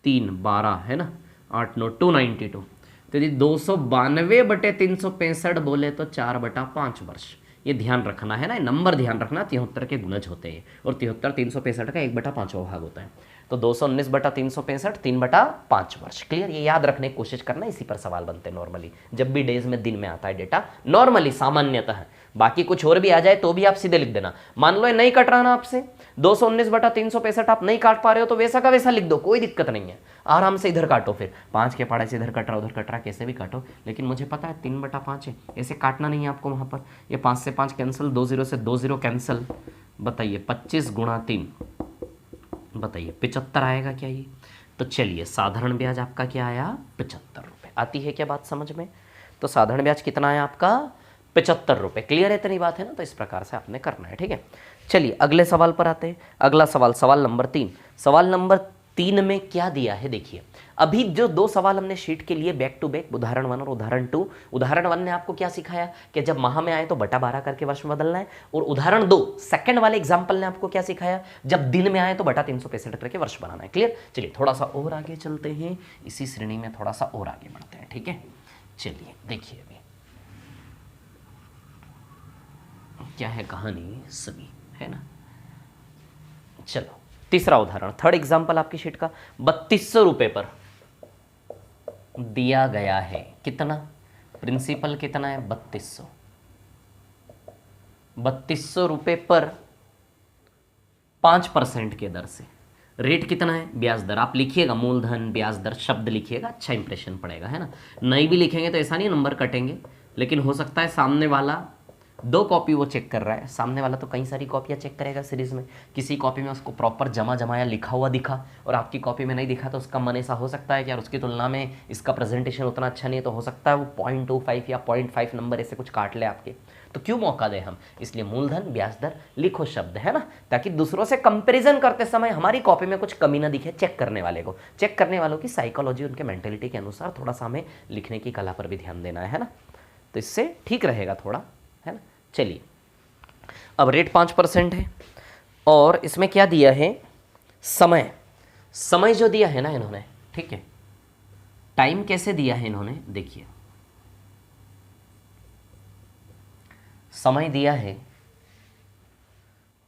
3 12 है ना, 8 9 292। तो यदि 292/365 बोले तो 4/5 वर्ष। ये ध्यान रखना है ना, नंबर ध्यान रखना। 73 के गुणज होते हैं और 73 365 का 1/5वां भाग होता है। तो 219/365 3/5 वर्ष। क्लियर? ये याद रखने की कोशिश करना, इसी पर सवाल बनते हैं नॉर्मली जब भी डेज में दिन में आता है डेटा, नॉर्मली सामान्यतः। बाकी कुछ और भी आ जाए तो भी आप सीधे लिख देना। मान लो ये नहीं कट रहा ना आपसे, 219/365 आप नहीं काट पा रहे हो तो वैसा का वैसा लिख दो, कोई दिक्कत नहीं है। आराम से इधर काटो, फिर 5 के पहाड़े से इधर कट रहा उधर कट रहा, कैसे भी काटो। लेकिन मुझे पता है 3/5 है, ऐसे काटना नहीं है आपको वहाँ पर। ये 5 से 5 कैंसिल, 2 0 से 2 0 कैंसिल। बताइए 25 गुणा 3, बताइए 75 आएगा क्या ये? तो चलिए साधारण ब्याज आपका क्या आया? 75 रुपये। आती है क्या बात समझ में? तो साधारण ब्याज कितना है आपका? 75 रुपये। क्लियर है? इतनी बात है ना, तो इस प्रकार से आपने करना है। ठीक है, चलिए अगले सवाल पर आते हैं। अगला सवाल, सवाल नंबर 3। सवाल नंबर 3 में क्या दिया है देखिए। अभी जो 2 सवाल हमने शीट के लिए बैक टू बैक, उदाहरण 1 और उदाहरण 2। उदाहरण 1 ने आपको क्या सिखाया कि जब माह में आए तो बटा 12 करके वर्ष में बदलना है, और उदाहरण 2 सेकंड वाले एग्जाम्पल ने आपको क्या सिखाया, जब दिन में आए तो बटा 365 करके वर्ष बनाना है। क्लियर? चलिए थोड़ा सा और आगे चलते हैं, इसी श्रेणी में थोड़ा सा और आगे बढ़ते हैं। ठीक है, चलिए देखिए अभी क्या है कहानी सभी, है ना। चलो तीसरा उदाहरण, थर्ड एग्जाम्पल आपकी शीट का। 3200 रुपये पर दिया गया है कितना? प्रिंसिपल कितना है? 3200। 3200 रुपये पर 5% के दर से। रेट कितना है? ब्याज दर। आप लिखिएगा मूलधन ब्याज दर शब्द लिखिएगा, अच्छा इंप्रेशन पड़ेगा, है ना। नहीं भी लिखेंगे तो ऐसा नहीं नंबर कटेंगे, लेकिन हो सकता है सामने वाला 2 कॉपी वो चेक कर रहा है, सामने वाला तो कई सारी कॉपियाँ चेक करेगा सीरीज में। किसी कॉपी में उसको प्रॉपर जमाया लिखा हुआ दिखा, और आपकी कॉपी में नहीं दिखा, तो उसका मन ऐसा हो सकता है कि यार उसकी तुलना में इसका प्रेजेंटेशन उतना अच्छा नहीं है, तो हो सकता है वो 0.25 या 0.5 नंबर ऐसे कुछ काट ले आपके। तो क्यों मौका दें हम? इसलिए मूलधन ब्याज दर लिखो शब्द, है ना, ताकि दूसरों से कंपेरिजन करते समय हमारी कॉपी में कुछ कमी ना दिखे चेक करने वाले को। चेक करने वालों की साइकोलॉजी, उनके मेंटेलिटी के अनुसार थोड़ा सा हमें लिखने की कला पर भी ध्यान देना है ना, तो इससे ठीक रहेगा थोड़ा, है ना। चलिए अब रेट 5% है, और इसमें क्या दिया है? समय। समय जो दिया है ना इन्होंने, ठीक है, टाइम कैसे दिया है इन्होंने देखिए। समय दिया है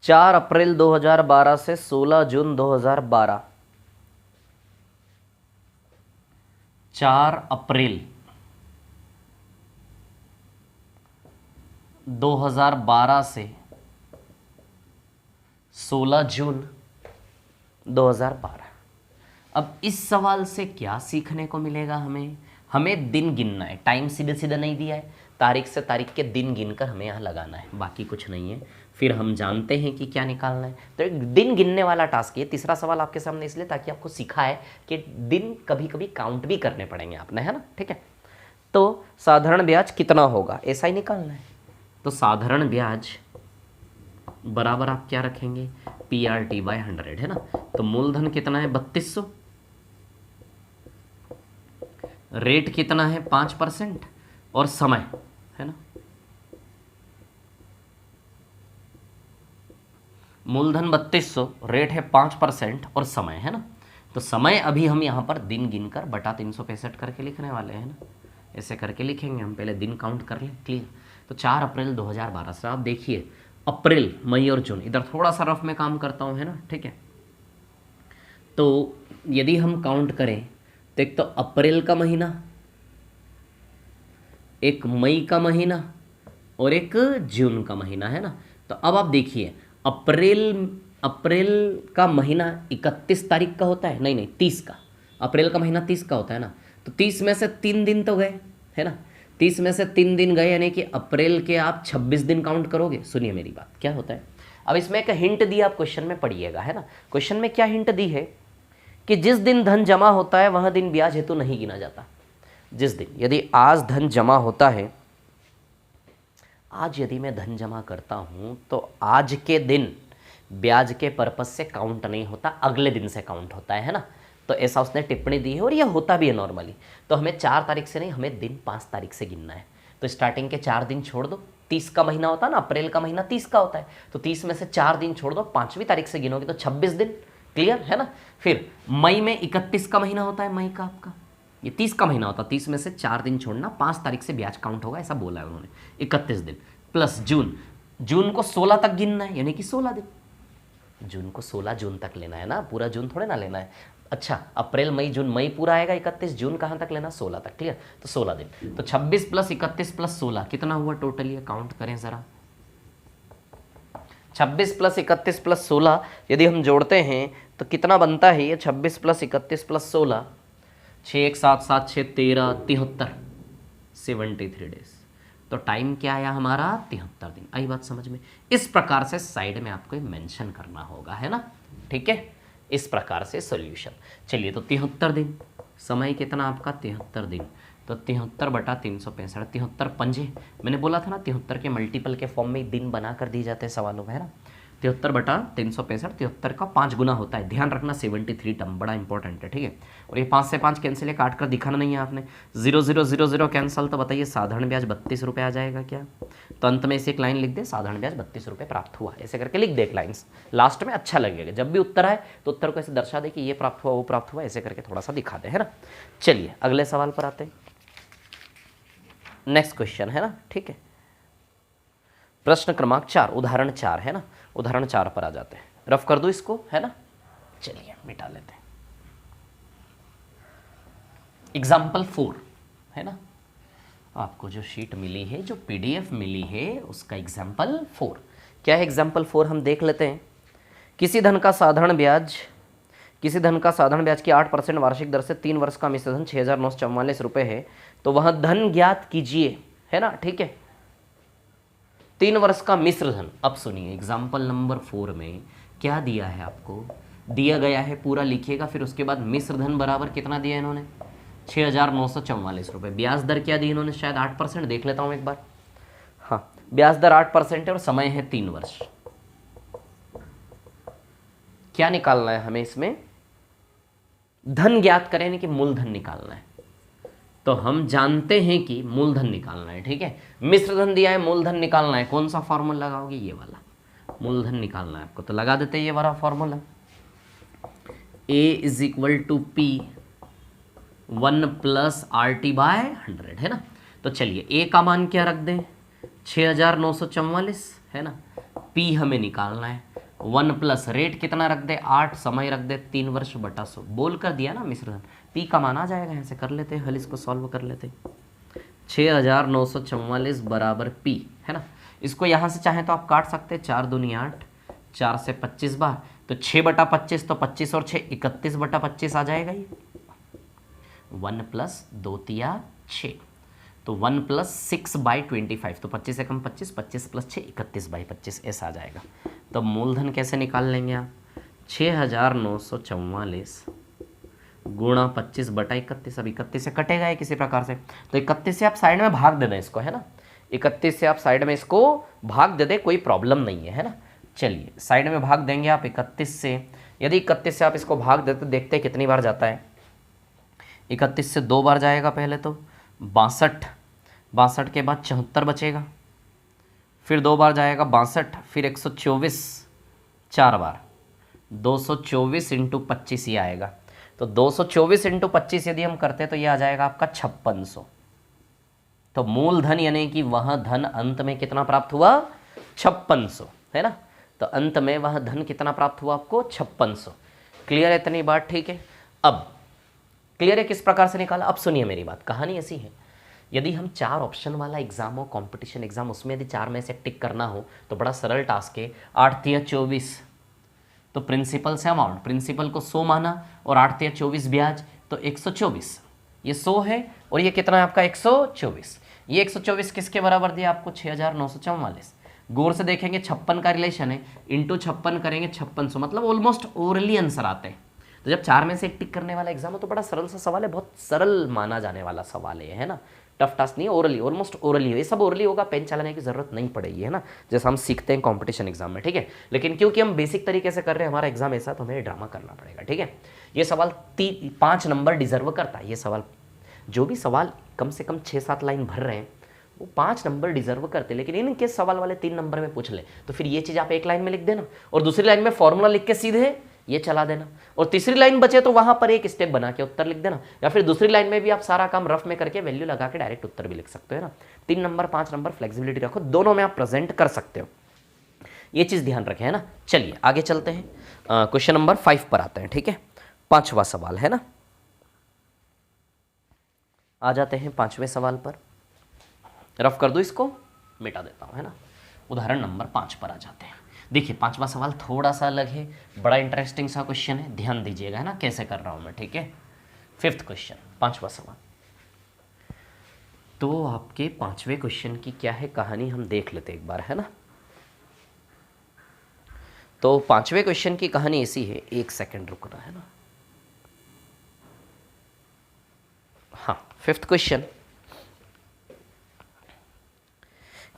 4 अप्रैल 2012 से 16 जून 2012। 4 अप्रैल 2012 से 16 जून 2012। अब इस सवाल से क्या सीखने को मिलेगा हमें? हमें दिन गिनना है, टाइम सीधे सीधे नहीं दिया है, तारीख से तारीख के दिन गिनकर हमें यहाँ लगाना है, बाकी कुछ नहीं है। फिर हम जानते हैं कि क्या निकालना है, तो एक दिन गिनने वाला टास्क है। तीसरा सवाल आपके सामने इसलिए ताकि आपको सीखा है कि दिन कभी कभी काउंट भी करने पड़ेंगे आपने, है ना। ठीक है, तो साधारण ब्याज कितना होगा ऐसा ही निकालना है। तो साधारण ब्याज बराबर आप क्या रखेंगे? PRT/100, है ना। तो मूलधन कितना है? 3200। रेट कितना है? 5%, और समय, है ना, मूलधन 3200, रेट है 5% और समय, है ना। तो समय अभी हम यहाँ पर दिन गिनकर बटा 365 करके लिखने वाले हैं ना, ऐसे करके लिखेंगे हम, पहले दिन काउंट कर लें। क्लियर? तो 4 अप्रैल 2012 से आप देखिए अप्रैल, मई और जून, इधर थोड़ा सा रफ में काम करता हूँ, है ना। ठीक है, तो यदि हम काउंट करें तो एक तो अप्रैल का महीना, एक मई का महीना और एक जून का महीना, है ना। तो अब आप देखिए अप्रैल का महीना 31 तारीख का होता है, नहीं 30 का। अप्रैल का महीना 30 का होता है ना, तो 30 में से 3 दिन तो गए, है ना। 30 में से 3 दिन गए, यानी कि अप्रैल के आप 26 दिन काउंट करोगे। सुनिए मेरी बात, क्या होता है, अब इसमें एक हिंट दिया, आप क्वेश्चन में पढ़िएगा, है ना। क्वेश्चन में क्या हिंट दी है कि जिस दिन धन जमा होता है वह दिन ब्याज हेतु नहीं गिना जाता। जिस दिन यदि आज धन जमा होता है, आज यदि मैं धन जमा करता हूं तो आज के दिन ब्याज के पर्पस से काउंट नहीं होता, अगले दिन से काउंट होता है ना। तो ऐसा उसने टिप्पणी दी है और यह होता भी है नॉर्मली। तो हमें 4 तारीख से नहीं, हमें दिन 5 तारीख से गिनना है। तो स्टार्टिंग के 4 दिन छोड़ दो, 30 का महीना होता है ना, अप्रैल का महीना 30 का होता है, तो 30 में से 4 दिन छोड़ दो, 5वीं तारीख से गिनोगे तो 26 दिन। क्लियर है ना। फिर मई में 31 का महीना होता है, मई का आपका ये 30 का महीना होता है, 30 में से 4 दिन छोड़ना, 5 तारीख से ब्याज काउंट होगा, ऐसा बोला है उन्होंने, 31 दिन। प्लस जून, जून को 16 तक गिनना है, यानी कि 16 दिन। जून को 16 जून तक लेना है ना, पूरा जून थोड़े ना लेना है। अच्छा, अप्रैल मई जून, मई पूरा आएगा 31, जून कहाँ तक लेना, 16 तक। क्लियर, तो 16 दिन। तो 26 प्लस 31 प्लस 16 कितना हुआ टोटल, ये काउंट करें जरा। 26 प्लस 31 प्लस 16 यदि हम जोड़ते हैं तो कितना बनता है ये, 26 प्लस 31 प्लस 16, 6 1 7 7 6 13 73, 73 डेज। तो टाइम क्या आया हमारा, 73 दिन। आई बात समझ में। इस प्रकार से साइड में आपको मेंशन करना होगा, है ना। ठीक है, इस प्रकार से सॉल्यूशन। चलिए, तो 73 दिन, समय कितना आपका, 73 दिन। तो 73 बटा 365, 73 पंजे, मैंने बोला था ना 73 के मल्टीपल के फॉर्म में दिन बना कर दिए जाते हैं सवालों में, है ना। 73 बटा 365, 73 का 5 गुना होता है, ध्यान रखना। 73 टर्म बड़ा इंपॉर्टेंट है, ठीक है। और ये 5 से 5 कैंसिल है, काट कर दिखाना नहीं है आपने। 0 0 0 0 कैंसल, तो बताइए साधारण ब्याज 32 रुपये आ जाएगा क्या। तो अंत में इसे एक लाइन लिख दे, साधारण ब्याज 32 रुपये प्राप्त हुआ, ऐसे करके लिख दे एक लाइन्स, लास्ट में अच्छा लगेगा। जब भी उत्तर आए तो उत्तर को ऐसे दर्शा दे कि ये प्राप्त हुआ, वो प्राप्त हुआ, ऐसे करके थोड़ा सा दिखा दे, है ना। चलिए अगले सवाल पर आते हैं, नेक्स्ट क्वेश्चन, है ना। ठीक है, प्रश्न क्रमांक 4, उदाहरण 4, है ना। उदाहरण 4 पर आ जाते हैं, रफ कर दो इसको, है ना। चलिए मिटा लेते हैं। एग्जाम्पल 4, है ना। आपको जो शीट मिली है, जो पीडीएफ मिली है, उसका एग्जाम्पल 4 क्या है। एग्जाम्पल 4 हम देख लेते हैं। किसी धन का साधारण ब्याज की 8% वार्षिक दर से 3 वर्ष का मिश्र धन 6,944 रुपये है, तो वह धन ज्ञात कीजिए, है ना। ठीक है, 3 वर्ष का मिश्र धन। अब सुनिए, एग्जाम्पल नंबर 4 में क्या दिया है आपको, दिया गया है, पूरा लिखिएगा। फिर उसके बाद मिश्र धन बराबर कितना दिया इन्होंने, 6,944 रुपये। ब्याज दर क्या दी इन्होंने, शायद 8%, देख लेता हूँ एक बार। हाँ, ब्याज दर 8% है और समय है 3 वर्ष। क्या निकालना है हमें इसमें, धन ज्ञात करें, यानी कि मूलधन निकालना है। तो हम जानते हैं कि मूलधन निकालना है, ठीक है। मिश्र धन दिया है, मूलधन निकालना है। कौन सा फॉर्मूला लगाओगे, ये वाला मूलधन निकालना है आपको। तो लगा देते हैं ये वाला फॉर्मूला, A = P 1 + RT/100, है ना। तो चलिए A का मान क्या रख दें, 6,944, है ना। P हमें निकालना है, 1 प्लस रेट कितना रख दे, 8, समय रख दे 3 वर्ष बटा 100, बोल कर दिया ना मिश्र धन। P का मान आ जाएगा, यहाँ से कर लेते हैं हल, इसको सॉल्व कर लेते हैं। 6,944 बराबर P, है ना। इसको यहाँ से चाहें तो आप काट सकते हैं, 4 दूनी 8, 4 से 25 बार, तो 6 बटा 25, तो 25 और 6 31 बटा 25 आ जाएगा ये। 1 + 2 × 6, तो 1 + 6/25, तो 25 से कम 25, 25 + 6 31/25, ऐसा आ जाएगा। तो मूलधन कैसे निकाल लेंगे आप, 6,944 गुणा 25 बटा 31। अब 31 से कटेगा है किसी प्रकार से, तो 31 से आप साइड में भाग दे दें इसको, है ना। 31 से आप साइड में इसको भाग दे दें, कोई प्रॉब्लम नहीं है ना। चलिए साइड में भाग देंगे आप 31 से। यदि 31 से आप इसको भाग देते, देखते कितनी बार जाता है। 31 से 2 बार जाएगा पहले, तो 62 के बाद 74 बचेगा, फिर 2 बार जाएगा 62, फिर 124 4 बार, 224 × 25 ये आएगा। तो 224 × 25 यदि हम करते तो ये आ जाएगा आपका 5600। तो मूलधन यानी कि वह धन अंत में कितना प्राप्त हुआ, 5600, है ना। तो अंत में वह धन कितना प्राप्त हुआ आपको, 5600। क्लियर है इतनी बात, ठीक है। अब क्लियर है किस प्रकार से निकाला। अब सुनिए मेरी बात, कहानी ऐसी है, यदि हम 4 ऑप्शन वाला एग्जाम हो, कंपटीशन एग्जाम, उसमें यदि 4 में से टिक करना हो तो बड़ा सरल टास्क है। 8 × 24, तो प्रिंसिपल से अमाउंट, प्रिंसिपल को 100 माना और 8 × 24 ब्याज, तो 124, ये 100 है और ये कितना है आपका 124। ये 124 किसके बराबर दिया आपको, 6,944। गौर से देखेंगे 56 का रिलेशन है, इंटू 56 करेंगे 5600, मतलब ऑलमोस्ट ओरली आंसर आते हैं। तो जब 4 में से एक टिक करने वाला एग्जाम हो तो बड़ा सरल सा सवाल है, बहुत सरल माना जाने वाला सवाल है ना, टफ टास्क नहीं है, ओरली, ऑलमोस्ट ओरली है, ये सब ओरली होगा, पेन चलाने की जरूरत नहीं पड़ेगी, है ना, जैसा हम सीखते हैं कॉम्पिटिशन एग्जाम में, ठीक है। लेकिन क्योंकि हम बेसिक तरीके से कर रहे हैं, हमारा एग्जाम ऐसा, तो हमें ड्रामा करना पड़ेगा, ठीक है। ये सवाल 5 नंबर डिजर्व करता है, ये सवाल, जो भी सवाल कम से कम 6-7 लाइन भर रहे हैं वो 5 नंबर डिजर्व करते हैं, लेकिन इनके सवाल वाले 3 नंबर में पूछ ले तो फिर ये चीज़ आप एक लाइन में लिख देना और दूसरी लाइन में फॉर्मूला लिख के सीधे ये चला देना, और तीसरी लाइन बचे तो वहां पर एक स्टेप बना के उत्तर लिख देना, या फिर दूसरी लाइन में भी आप सारा काम रफ में करके वैल्यू लगा के डायरेक्ट उत्तर भी लिख सकते हो, है ना। 3 नंबर 5 नंबर फ्लेक्सिबिलिटी रखो, दोनों में आप प्रेजेंट कर सकते हो, ये चीज़ ध्यान रखें, है ना। चलिए आगे चलते हैं, क्वेश्चन नंबर 5 पर आते हैं, ठीक है, 5वां सवाल है ना। आ जाते हैं 5वें सवाल पर, रफ कर दो, इसको मिटा देता हूं, है ना। उदाहरण नंबर 5 पर आ जाते हैं। देखिए 5वां सवाल थोड़ा सा अलग है, बड़ा इंटरेस्टिंग सा क्वेश्चन है, ध्यान दीजिएगा, है ना, कैसे कर रहा हूं मैं, ठीक है। 5th क्वेश्चन, 5वां सवाल। तो आपके 5वें क्वेश्चन की क्या है कहानी, हम देख लेते एक बार, है ना। तो 5वें क्वेश्चन की कहानी ऐसी है, 1 सेकंड रुकना, है ना। हाँ, 5th क्वेश्चन,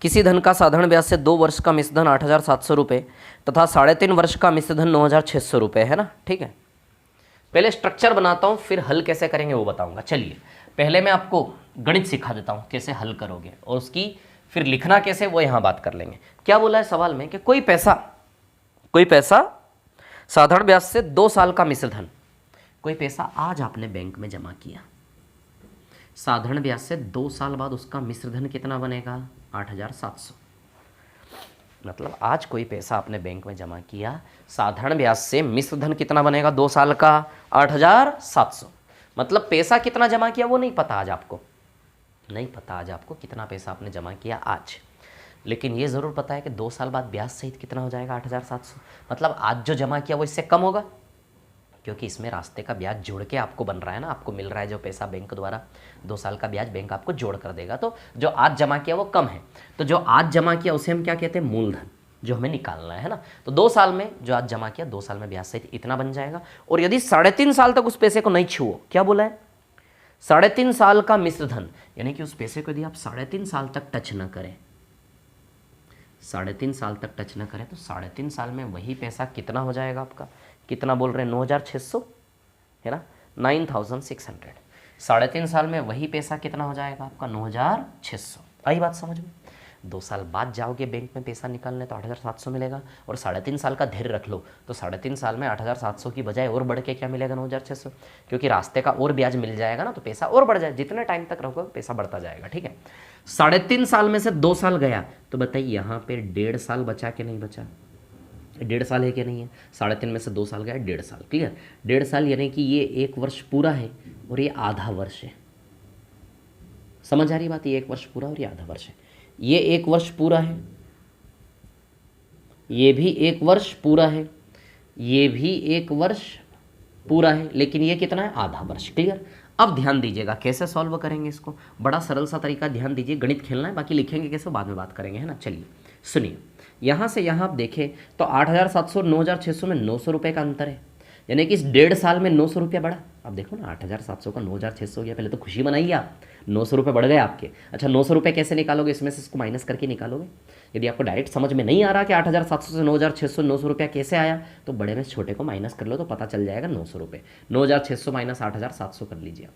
किसी धन का साधारण ब्याज से 2 वर्ष का मिश्र धन 8,700 रुपये तथा 3.5 वर्ष का मिश्र धन 9,600 रुपये, है ना, ठीक है। पहले स्ट्रक्चर बनाता हूँ, फिर हल कैसे करेंगे वो बताऊंगा। चलिए पहले मैं आपको गणित सिखा देता हूँ कैसे हल करोगे, और उसकी फिर लिखना कैसे वो यहाँ बात कर लेंगे। क्या बोला है सवाल में कि कोई पैसा साधारण ब्याज से 2 साल का मिश्र धन, कोई पैसा आज आपने बैंक में जमा किया, साधारण ब्याज से 2 साल बाद उसका मिश्र धन कितना बनेगा, 8,700। मतलब आज कोई पैसा आपने बैंक में जमा किया, साधारण ब्याज से मिश्र धन कितना बनेगा 2 साल का, 8,700। मतलब पैसा कितना जमा किया वो नहीं पता आज आपको, नहीं पता आज आपको कितना पैसा आपने जमा किया आज, लेकिन ये ज़रूर पता है कि 2 साल बाद ब्याज सहित कितना हो जाएगा, 8,700। मतलब आज जो जमा किया वो इससे कम होगा, क्योंकि इसमें रास्ते का ब्याज जोड़ के आपको बन रहा है ना, आपको मिल रहा है जो पैसा बैंक द्वारा, 2 साल का ब्याज बैंक आपको जोड़ कर देगा, तो जो आज जमा किया वो कम है, तो जो आज जमा किया उसे हम क्या कहते हैं, मूलधन, जो हमें निकालना है ना। तो 2 साल में जो आज जमा किया 2 साल में ब्याज सहित इतना बन जाएगा, और यदि 3.5 साल तक उस पैसे को नहीं छुओ, क्या बोला है, 3.5 साल का मिश्र धन, यानी कि उस पैसे को यदि आप 3.5 साल तक टच न करें, 3.5 साल तक टच न करें, तो 3.5 साल में वही पैसा कितना हो जाएगा आपका, कितना बोल रहे हैं, 9,600, है ना, 9,600। 3.5 साल में वही पैसा कितना हो जाएगा आपका, 9,600। आई बात समझ में। 2 साल बाद जाओगे बैंक में पैसा निकालने तो 8,700 मिलेगा, और 3.5 साल का धैर्य रख लो तो 3.5 साल में 8,700 की बजाय और बढ़ के क्या मिलेगा, 9,600, क्योंकि रास्ते का और ब्याज मिल जाएगा ना, तो पैसा और बढ़ जाए, जितने टाइम तक रखोगे पैसा बढ़ता जाएगा, ठीक है। 3.5 साल में से 2 साल गया, तो बताइए यहाँ पे 1.5 साल बचा कि नहीं बचा, 1.5 साल है कि नहीं है, 3.5 में से 2 साल गया, 1.5 साल, क्लियर। 1.5 साल यानी कि ये 1 वर्ष पूरा है और ये आधा वर्ष है, समझ आ रही बात, ये 1 वर्ष पूरा और ये आधा वर्ष है, ये 1 वर्ष पूरा है, ये भी 1 वर्ष पूरा है, ये भी 1 वर्ष पूरा है, लेकिन ये कितना है, आधा वर्ष, क्लियर। अब ध्यान दीजिएगा कैसे सॉल्व करेंगे इसको, बड़ा सरल सा तरीका, ध्यान दीजिए, गणित खेलना है, बाकी लिखेंगे कैसे बाद में बात करेंगे, है ना। चलिए सुनिए, यहाँ से यहाँ आप देखें तो 8,700 9,600 में 900 रुपये का अंतर है, यानी कि इस 1.5 साल में 900 रुपया बढ़ा। अब देखो ना, 8,700 का 9,600 हो गया, पहले तो खुशी मनाइए आप, 900 रुपये बढ़ गए आपके। अच्छा 900 रुपये कैसे निकालोगे, इसमें से इसको माइनस करके निकालोगे। यदि आपको डायरेक्ट समझ में नहीं आ रहा कि 8,700 से 9,600 900 रुपया कैसे आया, तो बड़े में छोटे को माइनस कर लो तो पता चल जाएगा 900 रुपये। 9,600 माइनस 8,700 कर लीजिए आप,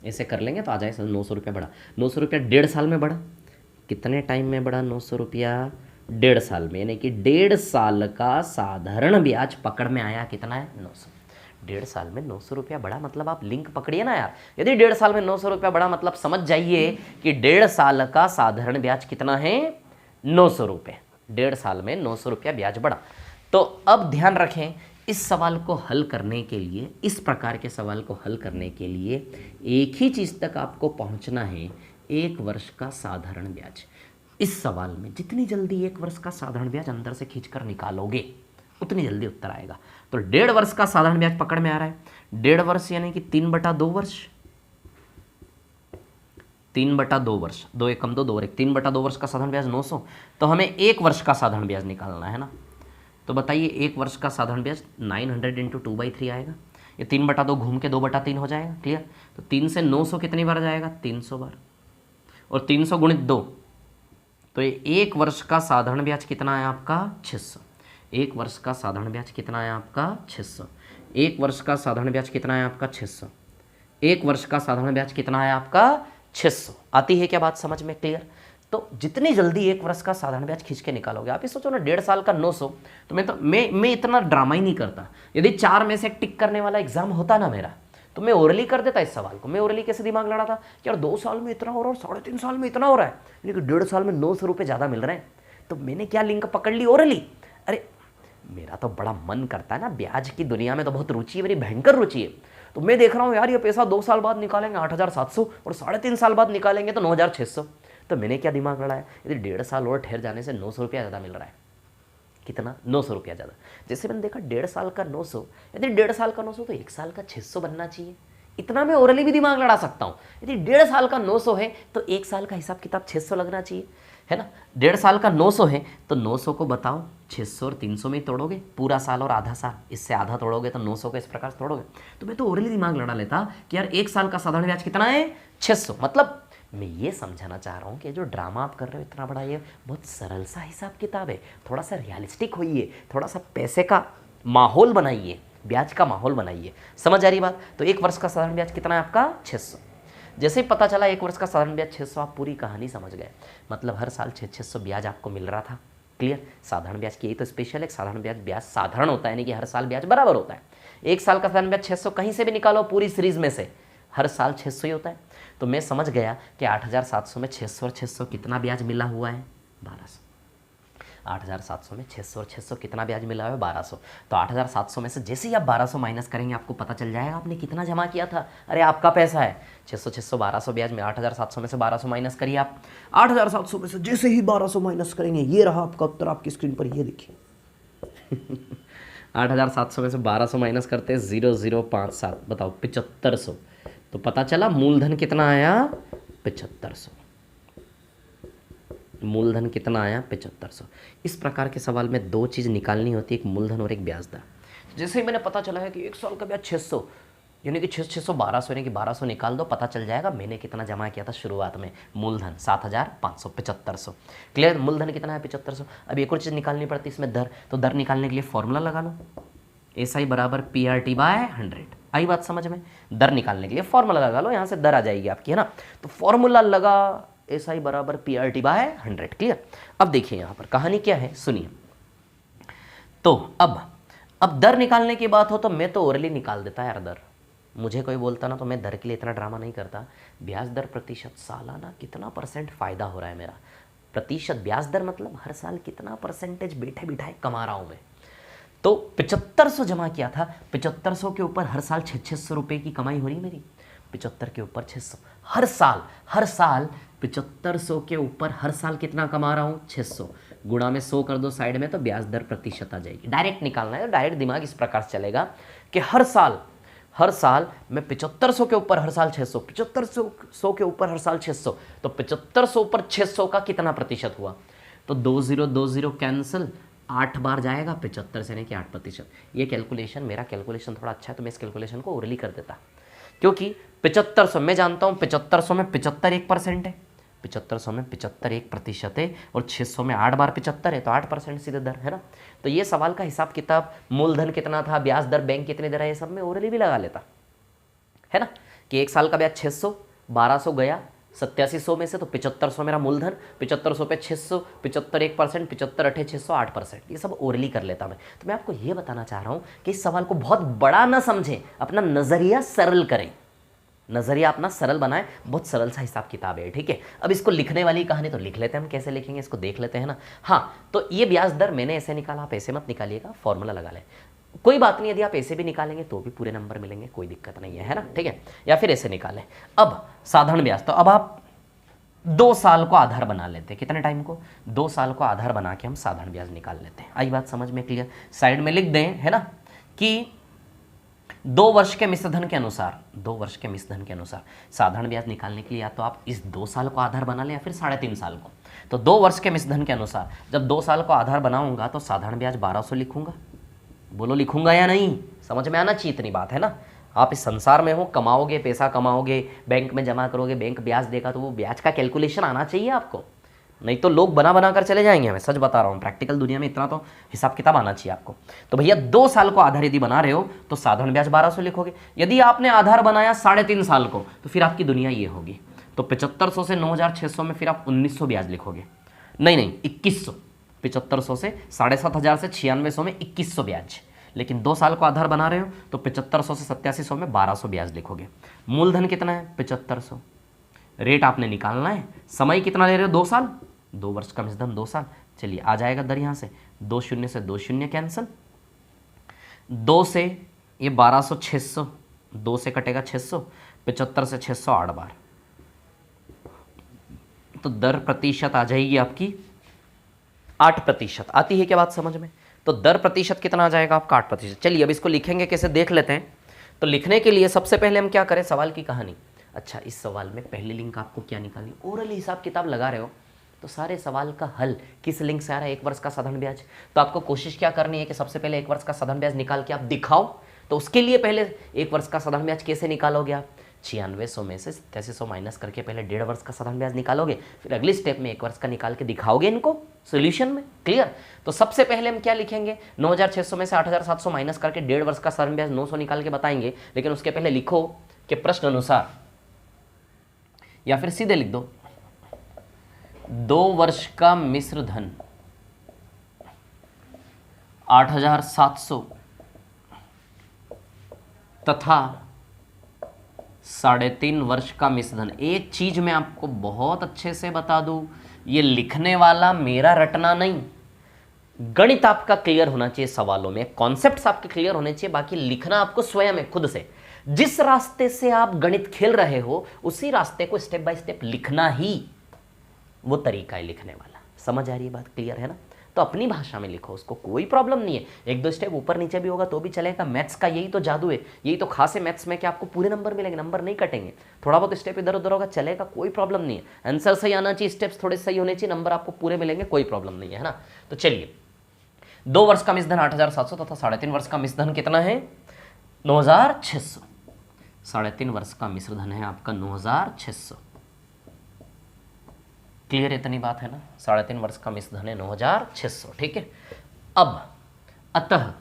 ऐसे कर लेंगे तो आ जाए 900 रुपया बढ़ा। 900 रुपया 1.5 साल में बढ़ा, कितने टाइम में बढ़ा 900 रुपया, 1.5 साल में, यानी कि 1.5 साल का साधारण ब्याज पकड़ में आया, कितना है, 900। 1.5 साल में 900 रुपया बढ़ा, मतलब आप लिंक पकड़िए ना यार, यदि 1.5 साल में 900 रुपया बढ़ा मतलब समझ जाइए कि 1.5 साल का साधारण ब्याज कितना है, 900 रुपये। 1.5 साल में 900 रुपया ब्याज बढ़ा। तो अब ध्यान रखें, इस सवाल को हल करने के लिए, इस प्रकार के सवाल को हल करने के लिए एक ही चीज़ तक आपको पहुंचना है, 1 वर्ष का साधारण ब्याज। इस सवाल में जितनी जल्दी 1 वर्ष का साधारण ब्याज अंदर से खींचकर निकालोगे उतनी जल्दी उत्तर आएगा। तो 1.5 वर्ष का साधारण ब्याज पकड़ में आ रहा है, 1.5 वर्ष यानी कि 3/2 वर्ष, 3/2 वर्ष, 2 एकम 2 2 और 1, 3/2 वर्ष का साधारण ब्याज 900। तो हमें 1 वर्ष का साधारण ब्याज निकालना है ना, तो बताइए 1 वर्ष का साधारण ब्याज 900 इंटू 2/3 आएगा। ये 3/2 घूम के 2/3 हो जाएगा। क्लियर? तो 3 से 900 कितनी बार जाएगा? 300 बार। और 300 गुणित 2, तो ये 1 वर्ष का साधारण ब्याज कितना है आपका? 600। 1 वर्ष का साधारण ब्याज कितना है आपका? 600। 1 वर्ष का साधारण ब्याज कितना है आपका? 600। 1 वर्ष का साधारण ब्याज कितना है आपका? 600। आती है क्या बात समझ में? क्लियर? तो जितनी जल्दी 1 वर्ष का साधारण ब्याज खींच के निकालोगे, आप ये सोचो ना 1.5 साल का 900, तो मैं इतना ड्रामा ही नहीं करता। यदि 4 में से टिक करने वाला एग्जाम होता ना मेरा, तो मैं ओरली कर देता इस सवाल को। मैं ओरली कैसे दिमाग लड़ा था कि यार 2 साल में इतना हो रहा है और 3.5 साल में इतना हो रहा है, यानी कि 1.5 साल में 900 रुपये ज़्यादा मिल रहे हैं। तो मैंने क्या लिंक पकड़ ली? ओरली। अरे मेरा तो बड़ा मन करता है ना, ब्याज की दुनिया में तो बहुत रुचि है, मेरी भयंकर रुचि है। तो मैं देख रहा हूँ यार ये पैसा 2 साल बाद निकालेंगे 8,700 और 3.5 साल बाद निकालेंगे तो 9,600। तो मैंने क्या दिमाग लड़ाया, यदि 1.5 साल और ठहर जाने से 900 रुपया ज़्यादा मिल रहा है। कितना? 900 रुपया ज़्यादा। जैसे मैंने देखा 1.5 साल का 900, यदि 1.5 साल का 900 तो 1 साल का 600 बनना चाहिए। इतना मैं ओरली भी दिमाग लड़ा सकता हूँ। यदि 1.5 साल का 900 है तो 1 साल का हिसाब किताब 600 लगना चाहिए, है ना? 1.5 साल का 900 है तो 900 को बताओ 600 और 300 में तोड़ोगे, पूरा साल और आधा साल, इससे आधा तोड़ोगे तो 900 को इस प्रकार से तोड़ोगे। तो मैं तो ओरली दिमाग लड़ा लेता कि यार 1 साल का साधारण ब्याज कितना है? 600। मतलब मैं ये समझाना चाह रहा हूँ कि जो ड्रामा आप कर रहे हो इतना बड़ा, ये बहुत सरल सा हिसाब किताब है। थोड़ा सा रियलिस्टिक होइए, थोड़ा सा पैसे का माहौल बनाइए, ब्याज का माहौल बनाइए। समझ आ रही बात? तो 1 वर्ष का साधारण ब्याज कितना है आपका? 600। जैसे ही पता चला 1 वर्ष का साधारण ब्याज 600, आप पूरी कहानी समझ गए। मतलब हर साल 600 ब्याज आपको मिल रहा था। क्लियर? साधारण ब्याज की यही तो स्पेशल है। साधारण ब्याज साधारण होता है, यानी कि हर साल ब्याज बराबर होता है। 1 साल का साधारण ब्याज 600 कहीं से भी निकालो पूरी सीरीज में से, हर साल 600 ही होता है। तो मैं समझ गया कि 8,700 में 600 और 600 कितना ब्याज मिला हुआ है? 1200। 8,700 में 600 और 600 कितना ब्याज मिला हुआ है? 1200। तो 8,700 में से जैसे ही आप 1200 माइनस करेंगे आपको पता चल जाएगा आपने कितना जमा किया था। अरे आपका पैसा है 600, 600, 1200 ब्याज में 8,700 में से 1200 माइनस करिए आप। 8,700 में से जैसे ही 1200 माइनस करेंगे, ये रहा आपका उत्तर आपकी स्क्रीन पर, ये देखिए। 8,700 में से 1200 माइनस करते हैं 0057, बताओ 7500। तो पता चला मूलधन कितना आया? 7500। मूलधन कितना आया? 7500। इस प्रकार के सवाल में 2 चीज़ निकालनी होती है, एक मूलधन और एक ब्याज दर। जैसे ही मैंने पता चला है कि 1 साल का ब्याज 600, यानी कि 600 1200, यानी कि 1200 निकाल दो, पता चल जाएगा मैंने कितना जमा किया था शुरुआत में। मूलधन 7,500, 7500। क्लियर? मूलधन कितना है? 7500। अब एक और चीज़ निकालनी पड़ती है इसमें, दर। तो दर निकालने के लिए फॉर्मूला लगा लो, SI बराबर PRT/100। आई बात समझ में? दर निकालने के लिए फॉर्मूला लगा लो, यहाँ से दर आ जाएगी आपकी, है ना? तो फॉर्मूला लगा SI बराबर PRT/100। क्लियर? अब देखिए यहाँ पर कहानी क्या है, सुनिए। तो अब दर निकालने की बात हो तो मैं तो ओरली निकाल देता यार दर। मुझे कोई बोलता ना तो मैं दर के लिए इतना ड्रामा नहीं करता। ब्याज दर प्रतिशत, सालाना कितना % फायदा हो रहा है मेरा। प्रतिशत ब्याज दर मतलब हर साल कितना % बैठे बिठाए कमा रहा हूँ मैं। तो 7500 जमा किया था, 7500 के ऊपर हर साल 600 रुपये की कमाई हो रही है मेरी। 75 के ऊपर 600 हर साल 7500 के ऊपर हर साल कितना कमा रहा हूँ? 600 गुणा में 100 कर दो साइड में, तो ब्याज दर प्रतिशत आ जाएगी। डायरेक्ट निकालना है, डायरेक्ट दिमाग इस प्रकार से चलेगा कि हर साल मैं 7500 के ऊपर हर साल 600, 7500 के ऊपर हर साल 600, तो 7500 पर 600 का कितना प्रतिशत हुआ? तो 20 कैंसिल, 8 बार जाएगा 75 से, नहीं कि 8%। ये कैलकुलेशन, मेरा कैलकुलेशन थोड़ा अच्छा है तो मैं इस कैलकुलेशन को ओरली कर देता, क्योंकि 7500 मैं जानता हूँ 7500 में 75 1% है, 7500 में 75 1% है, और 600 में 8 बार 75 है तो 8% सीधे दर, है ना? तो ये सवाल का हिसाब किताब, मूलधन कितना था, ब्याज दर, बैंक कितनी दर है, ये सब मैं ओरली भी लगा लेता, है ना? कि 1 साल का ब्याज 600, 1200 गया 8700 में से, तो 7500 मेरा मूलधन, 7500 पे 600, 75 1%, 75 8 600, 8%, ये सब ओरली कर लेता मैं। तो मैं आपको ये बताना चाह रहा हूँ कि इस सवाल को बहुत बड़ा ना समझें, अपना नज़रिया सरल करें, नज़रिया अपना सरल बनाएं। बहुत सरल सा हिसाब किताब है, ठीक है? अब इसको लिखने वाली कहानी तो लिख लेते हैं हम, कैसे लिखेंगे इसको देख लेते हैं ना। हाँ, तो ये ब्याज दर मैंने ऐसे निकाला, आप ऐसे मत निकालिएगा, फॉर्मूला लगा लें। कोई बात नहीं, यदि आप ऐसे भी निकालेंगे तो भी पूरे नंबर मिलेंगे, कोई दिक्कत नहीं है ना, ठीक है? या फिर ऐसे निकालें। अब साधारण ब्याज, तो अब आप 2 साल को आधार बना लेते हैं। कितने टाइम को? 2 साल को आधार बना के हम साधारण ब्याज निकाल लेते हैं। आई बात समझ में? क्लियर? साइड में लिख दें, है ना, कि 2 वर्ष के मिश्र धन के अनुसार, 2 वर्ष के मिश्र धन के अनुसार साधारण ब्याज निकालने के लिए या तो आप इस 2 साल को आधार बना लें या फिर 3.5 साल को। तो 2 वर्ष के मिश्र धन के अनुसार जब 2 साल को आधार बनाऊंगा तो साधारण ब्याज 1200 लिखूंगा। बोलो लिखूंगा या नहीं? समझ में आना चाहिए इतनी बात है ना। आप इस संसार में हो, कमाओगे, पैसा कमाओगे, बैंक में जमा करोगे, बैंक ब्याज देगा, तो वो ब्याज का कैलकुलेशन आना चाहिए आपको। नहीं तो लोग बना बना कर चले जाएंगे। मैं सच बता रहा हूँ, प्रैक्टिकल दुनिया में इतना तो हिसाब किताब आना चाहिए आपको। तो भैया 2 साल को आधार यदि बना रहे हो तो साधारण ब्याज 1200 लिखोगे। यदि आपने आधार बनाया 3.5 साल को तो फिर आपकी दुनिया ये होगी। तो 7500 से 9600 में फिर आप 1900 ब्याज लिखोगे। नहीं 2100। 7500 से 7500 से 9600 में 2100 ब्याज। लेकिन 2 साल को आधार बना रहे हो तो 7500 से 8700 में 1200 ब्याज लिखोगे। मूलधन कितना है? 7500। रेट आपने निकालना है। समय कितना ले रहे हो? 2 साल। 2 वर्ष का मिश्रधन 2 साल। चलिए आ जाएगा दर यहाँ से 2 शून्य से 2 शून्य कैंसिल। 2 से ये 1200 600, 2 से कटेगा 600, 75 से 600 8 बार। तो दर प्रतिशत आ जाएगी आपकी 8%। आती है क्या बात समझ में? तो दर प्रतिशत कितना आ जाएगा आपका? 8%। चलिए अब इसको लिखेंगे कैसे देख लेते हैं। तो लिखने के लिए सबसे पहले हम क्या करें, सवाल की कहानी। अच्छा, इस सवाल में पहली लिंक आपको क्या निकालनी? ओरली हिसाब किताब लगा रहे हो तो सारे सवाल का हल किस लिंक से आ रहा है? 1 वर्ष का साधारण ब्याज। तो आपको कोशिश क्या करनी है कि सबसे पहले 1 वर्ष का साधारण ब्याज निकाल के आप दिखाओ। तो उसके लिए पहले 1 वर्ष का साधारण ब्याज कैसे निकालोगे आप? 9600 में से 8700 माइनस करके पहले 1.5 वर्ष का साधारण ब्याज निकालोगे, फिर अगली स्टेप में 1 वर्ष का निकाल के दिखाओगे इनको सोल्यूशन में। क्लियर? तो सबसे पहले हम क्या लिखेंगे? 9600 में से 8700 माइनस करके 1.5 वर्ष का साधारण ब्याज 900 निकाल के बताएंगे। लेकिन उसके पहले लिखो कि प्रश्न अनुसार, या फिर सीधे लिख दो 2 वर्ष का मिश्र धन 8700 तथा 3.5 वर्ष का मिश्र धन। एक चीज मैं आपको बहुत अच्छे से बता दूं, ये लिखने वाला मेरा रटना नहीं, गणित आपका क्लियर होना चाहिए। सवालों में कॉन्सेप्ट्स आपके क्लियर होने चाहिए, बाकी लिखना आपको स्वयं है, खुद से। जिस रास्ते से आप गणित खेल रहे हो उसी रास्ते को स्टेप बाय स्टेप लिखना ही वो तरीका है लिखने वाला। समझ आ रही है बात? क्लियर है ना? तो अपनी भाषा में लिखो, उसको कोई प्रॉब्लम नहीं है। 1-2 स्टेप ऊपर नीचे भी होगा तो भी चलेगा। मैथ्स का यही तो जादू है, यही तो खास है मैथ्स में कि आपको पूरे नंबर मिलेंगे, नंबर नहीं कटेंगे। थोड़ा बहुत स्टेप इधर उधर होगा, चलेगा, कोई प्रॉब्लम नहीं है। आंसर सही आना चाहिए, स्टेप्स थोड़े सही होने चाहिए, नंबर आपको पूरे मिलेंगे, कोई प्रॉब्लम नहीं है ना। तो चलिए 2 वर्ष का मिश्रधन 8700 तथा 3.5 वर्ष का मिश्रधन कितना है? 9600। 3.5 वर्ष का मिश्रधन है आपका 9600। क्लियर इतनी बात है ना? 3.5 वर्ष का मिश्रधन है 9600। ठीक है। अब अतः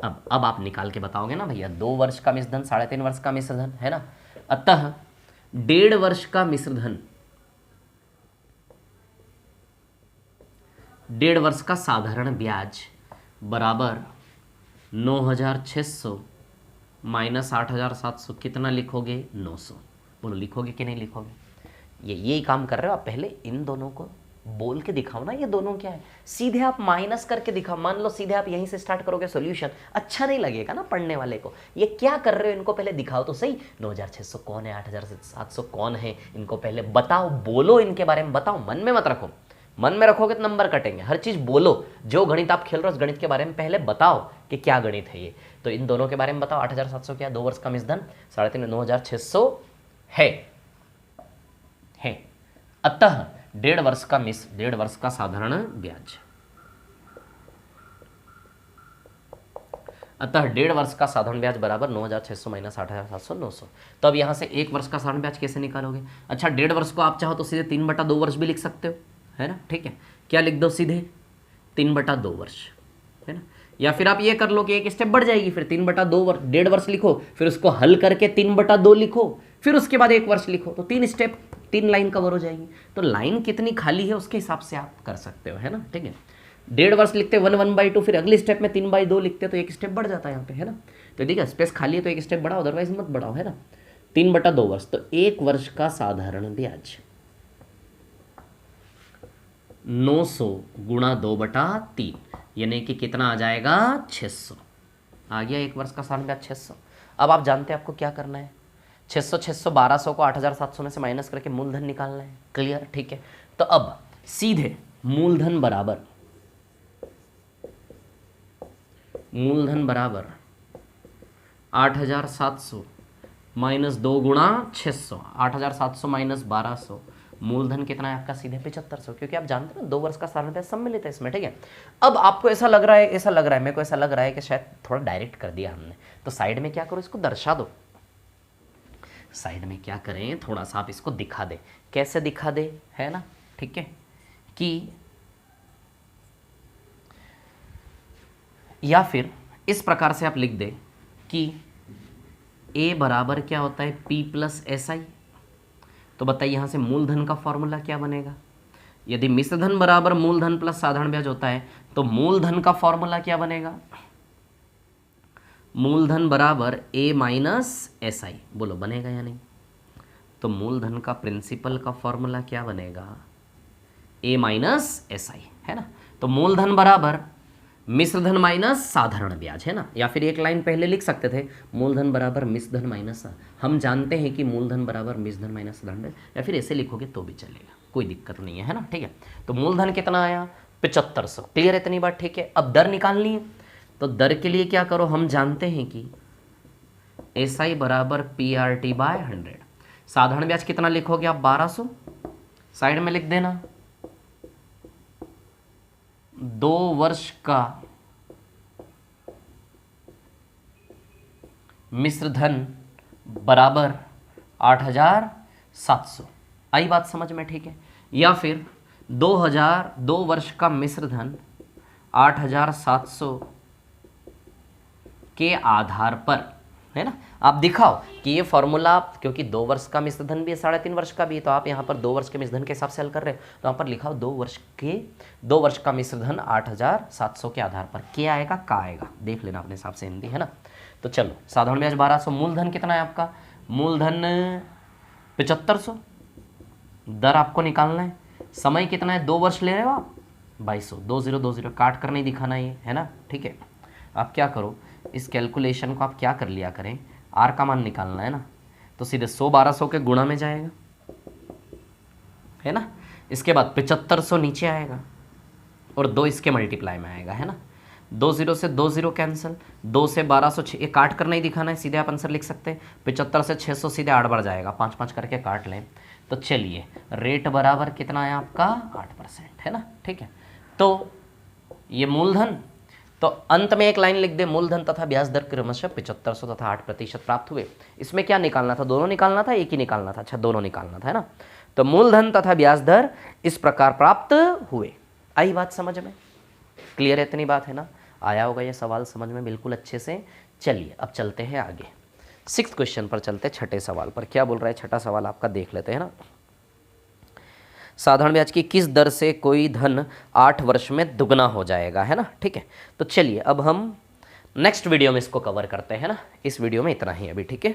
अब आप निकाल के बताओगे ना भैया, 2 वर्ष का मिश्रधन 3.5 वर्ष का मिश्रधन है ना। अतः 1.5 वर्ष का मिश्रधन 1.5 वर्ष का साधारण ब्याज बराबर 9600 माइनस 8700। कितना लिखोगे? 900। बोलो लिखोगे कि नहीं लिखोगे? यही काम कर रहे हो आप। पहले इन दोनों को बोल के दिखाओ ना, ये दोनों क्या है। सीधे आप माइनस करके दिखाओ। मान लो सीधे आप यहीं से स्टार्ट करोगे सॉल्यूशन, अच्छा नहीं लगेगा ना पढ़ने वाले को। ये क्या कर रहे हो, इनको पहले दिखाओ तो सही। 9600 कौन है, 8700 कौन है, इनको पहले बताओ, बोलो, इनके बारे में बताओ, मन में मत रखो। मन में रखोगे तो नंबर कटेंगे। हर चीज बोलो, जो गणित आप खेल रहे हो उस गणित के बारे में पहले बताओ कि क्या गणित है ये। तो इन दोनों के बारे में बताओ। 8700 क्या? 2 वर्ष का मिश्रधन 3.5 9600 है। अतः 1.5 वर्ष का साधारण ब्याज, अतः 1.5 वर्ष का साधारण ब्याज बराबर 9600 माइनस 8700 900। तो अब यहां से 1 वर्ष का साधारण ब्याज कैसे निकालोगे? अच्छा, 1.5 वर्ष को आप चाहो तो सीधे 3/2 वर्ष भी लिख सकते हो, है ना। ठीक है, क्या लिख दो सीधे? 3/2 वर्ष, है ना। या फिर आप ये कर लो कि एक स्टेप बढ़ जाएगी, फिर 3/2 वर्ष, 1.5 वर्ष लिखो, फिर उसको हल करके 3/2 लिखो, फिर उसके बाद 1 वर्ष लिखो। तो 3 स्टेप, 3 लाइन कवर हो जाएगी। तो लाइन कितनी खाली है उसके हिसाब से आप कर सकते हो, है ना। ठीक है, 1.5 वर्ष लिखते 1/2, फिर अगले स्टेप में 3/2 लिखते तो 1 स्टेप बढ़ जाता है यहाँ पे, है ना। तो देखिए स्पेस खाली है तो 1 स्टेप बढ़ाओ, अदरवाइज मत बढ़ाओ, है ना। 3/2 वर्ष, तो 1 वर्ष का साधारण ब्याज 900 गुणा 2/3, यानी कि कितना आ जाएगा? 600 आ गया 1 वर्ष का साधारण ब्याज 600। अब आप जानते हैं आपको क्या करना है। 600 1200 को 8700 में से माइनस करके मूलधन निकालना है। क्लियर? ठीक है। तो अब सीधे मूलधन बराबर 8,700 माइनस 2 गुणा 600, 8,700 माइनस 1,200, मूलधन कितना है आपका? सीधे 7500, क्योंकि आप जानते हैं 2 वर्ष का साधारण ब्याज सम्मिलित है इसमें, ठीक है। अब आपको ऐसा लग रहा है, मेरे को ऐसा लग रहा है कि शायद थोड़ा डायरेक्ट कर दिया हमने, तो साइड में क्या करो, इसको दर्शा दो। साइड में क्या करें, थोड़ा सा आप इसको दिखा दे। कैसे दिखा दे, है ना, ठीक है, कि या फिर इस प्रकार से आप लिख दे कि A बराबर क्या होता है? P plus SI। तो बताइए यहाँ से मूलधन का फॉर्मूला क्या बनेगा? यदि मिश्रधन बराबर मूलधन प्लस साधारण ब्याज होता है तो मूलधन का फॉर्मूला क्या बनेगा? मूलधन बराबर A माइनस SI। बोलो बनेगा या नहीं? तो मूलधन का प्रिंसिपल का फॉर्मूला क्या बनेगा? A माइनस SI, है ना। तो मूलधन बराबर मिश्रधन माइनस साधारण ब्याज, है ना। या फिर एक लाइन पहले लिख सकते थे, मूलधन बराबर मिश्रधन माइनस, हम जानते हैं कि मूलधन बराबर मिश्रधन माइनस साधारण ब्याज, या फिर ऐसे लिखोगे तो भी चलेगा, कोई दिक्कत नहीं है ना, ठीक है। तो मूलधन कितना आया? 7500। क्लियर है इतनी बात? ठीक है। अब दर निकालनी है, तो दर के लिए क्या करो, हम जानते हैं कि SI बराबर PRT बाय 100। साधारण ब्याज कितना लिखोगे आप? 1200, साइड में लिख देना। 2 वर्ष का मिश्रधन बराबर 8,700। आई बात समझ में? ठीक है। या फिर 2 वर्ष का मिश्रधन 8,700 के आधार पर, है ना। आप दिखाओ कि ये फॉर्मूला, क्योंकि 2 वर्ष का मिश्रधन भी है, 3.5 वर्ष का भी है, तो आप यहाँ पर 2 वर्ष के मिश्रधन के हिसाब से हल कर रहे हो, तो यहाँ पर लिखाओ 2 वर्ष का मिश्रधन 8,700 के आधार पर। क्या आएगा? का आएगा, देख लेना अपने हिसाब से हिंदी, है ना। तो चलो, साधारण ब्याज 1200, मूलधन कितना है आपका? मूलधन 7500, दर आपको निकालना है, समय कितना है? 2 वर्ष ले रहे हो आप, 2200, 2020 काट कर नहीं दिखाना ये, है ना, ठीक है। आप क्या करो, इस कैलकुलेशन को आप क्या कर लिया करें, आर का मान निकालना है ना, तो सीधे 100 1200 के गुणा में जाएगा, है ना। इसके बाद 7500 नीचे आएगा और 2 इसके मल्टीप्लाई में आएगा, है ना। 20 से 20 कैंसिल, 2 से 1200, ये काट कर नहीं दिखाना है, सीधे आप आंसर लिख सकते हैं। 75 से 600 सीधे 8 बढ़ जाएगा, 5 करके काट लें। तो चलिए, रेट बराबर कितना है आपका? 8%, है ना, ठीक है। तो ये मूलधन, तो अंत में एक लाइन लिख दे, मूलधन तथा ब्याज दर क्रमशः 7500 तथा 8% प्राप्त हुए। इसमें क्या निकालना था? दोनों निकालना था, एक ही निकालना था? अच्छा, दोनों निकालना था, है ना। तो मूलधन तथा ब्याज दर इस प्रकार प्राप्त हुए। आई बात समझ में? क्लियर है इतनी बात, है ना। आया होगा ये सवाल समझ में बिल्कुल अच्छे से। चलिए अब चलते हैं आगे, 6th क्वेश्चन पर चलते हैं, 6ठे सवाल पर। क्या बोल रहा है 6ठा सवाल आपका, देख लेते हैं ना। साधारण ब्याज की किस दर से कोई धन 8 वर्ष में दुगना हो जाएगा, है ना, ठीक है। तो चलिए अब हम नेक्स्ट वीडियो में इसको कवर करते हैं ना, इस वीडियो में इतना ही अभी, ठीक है।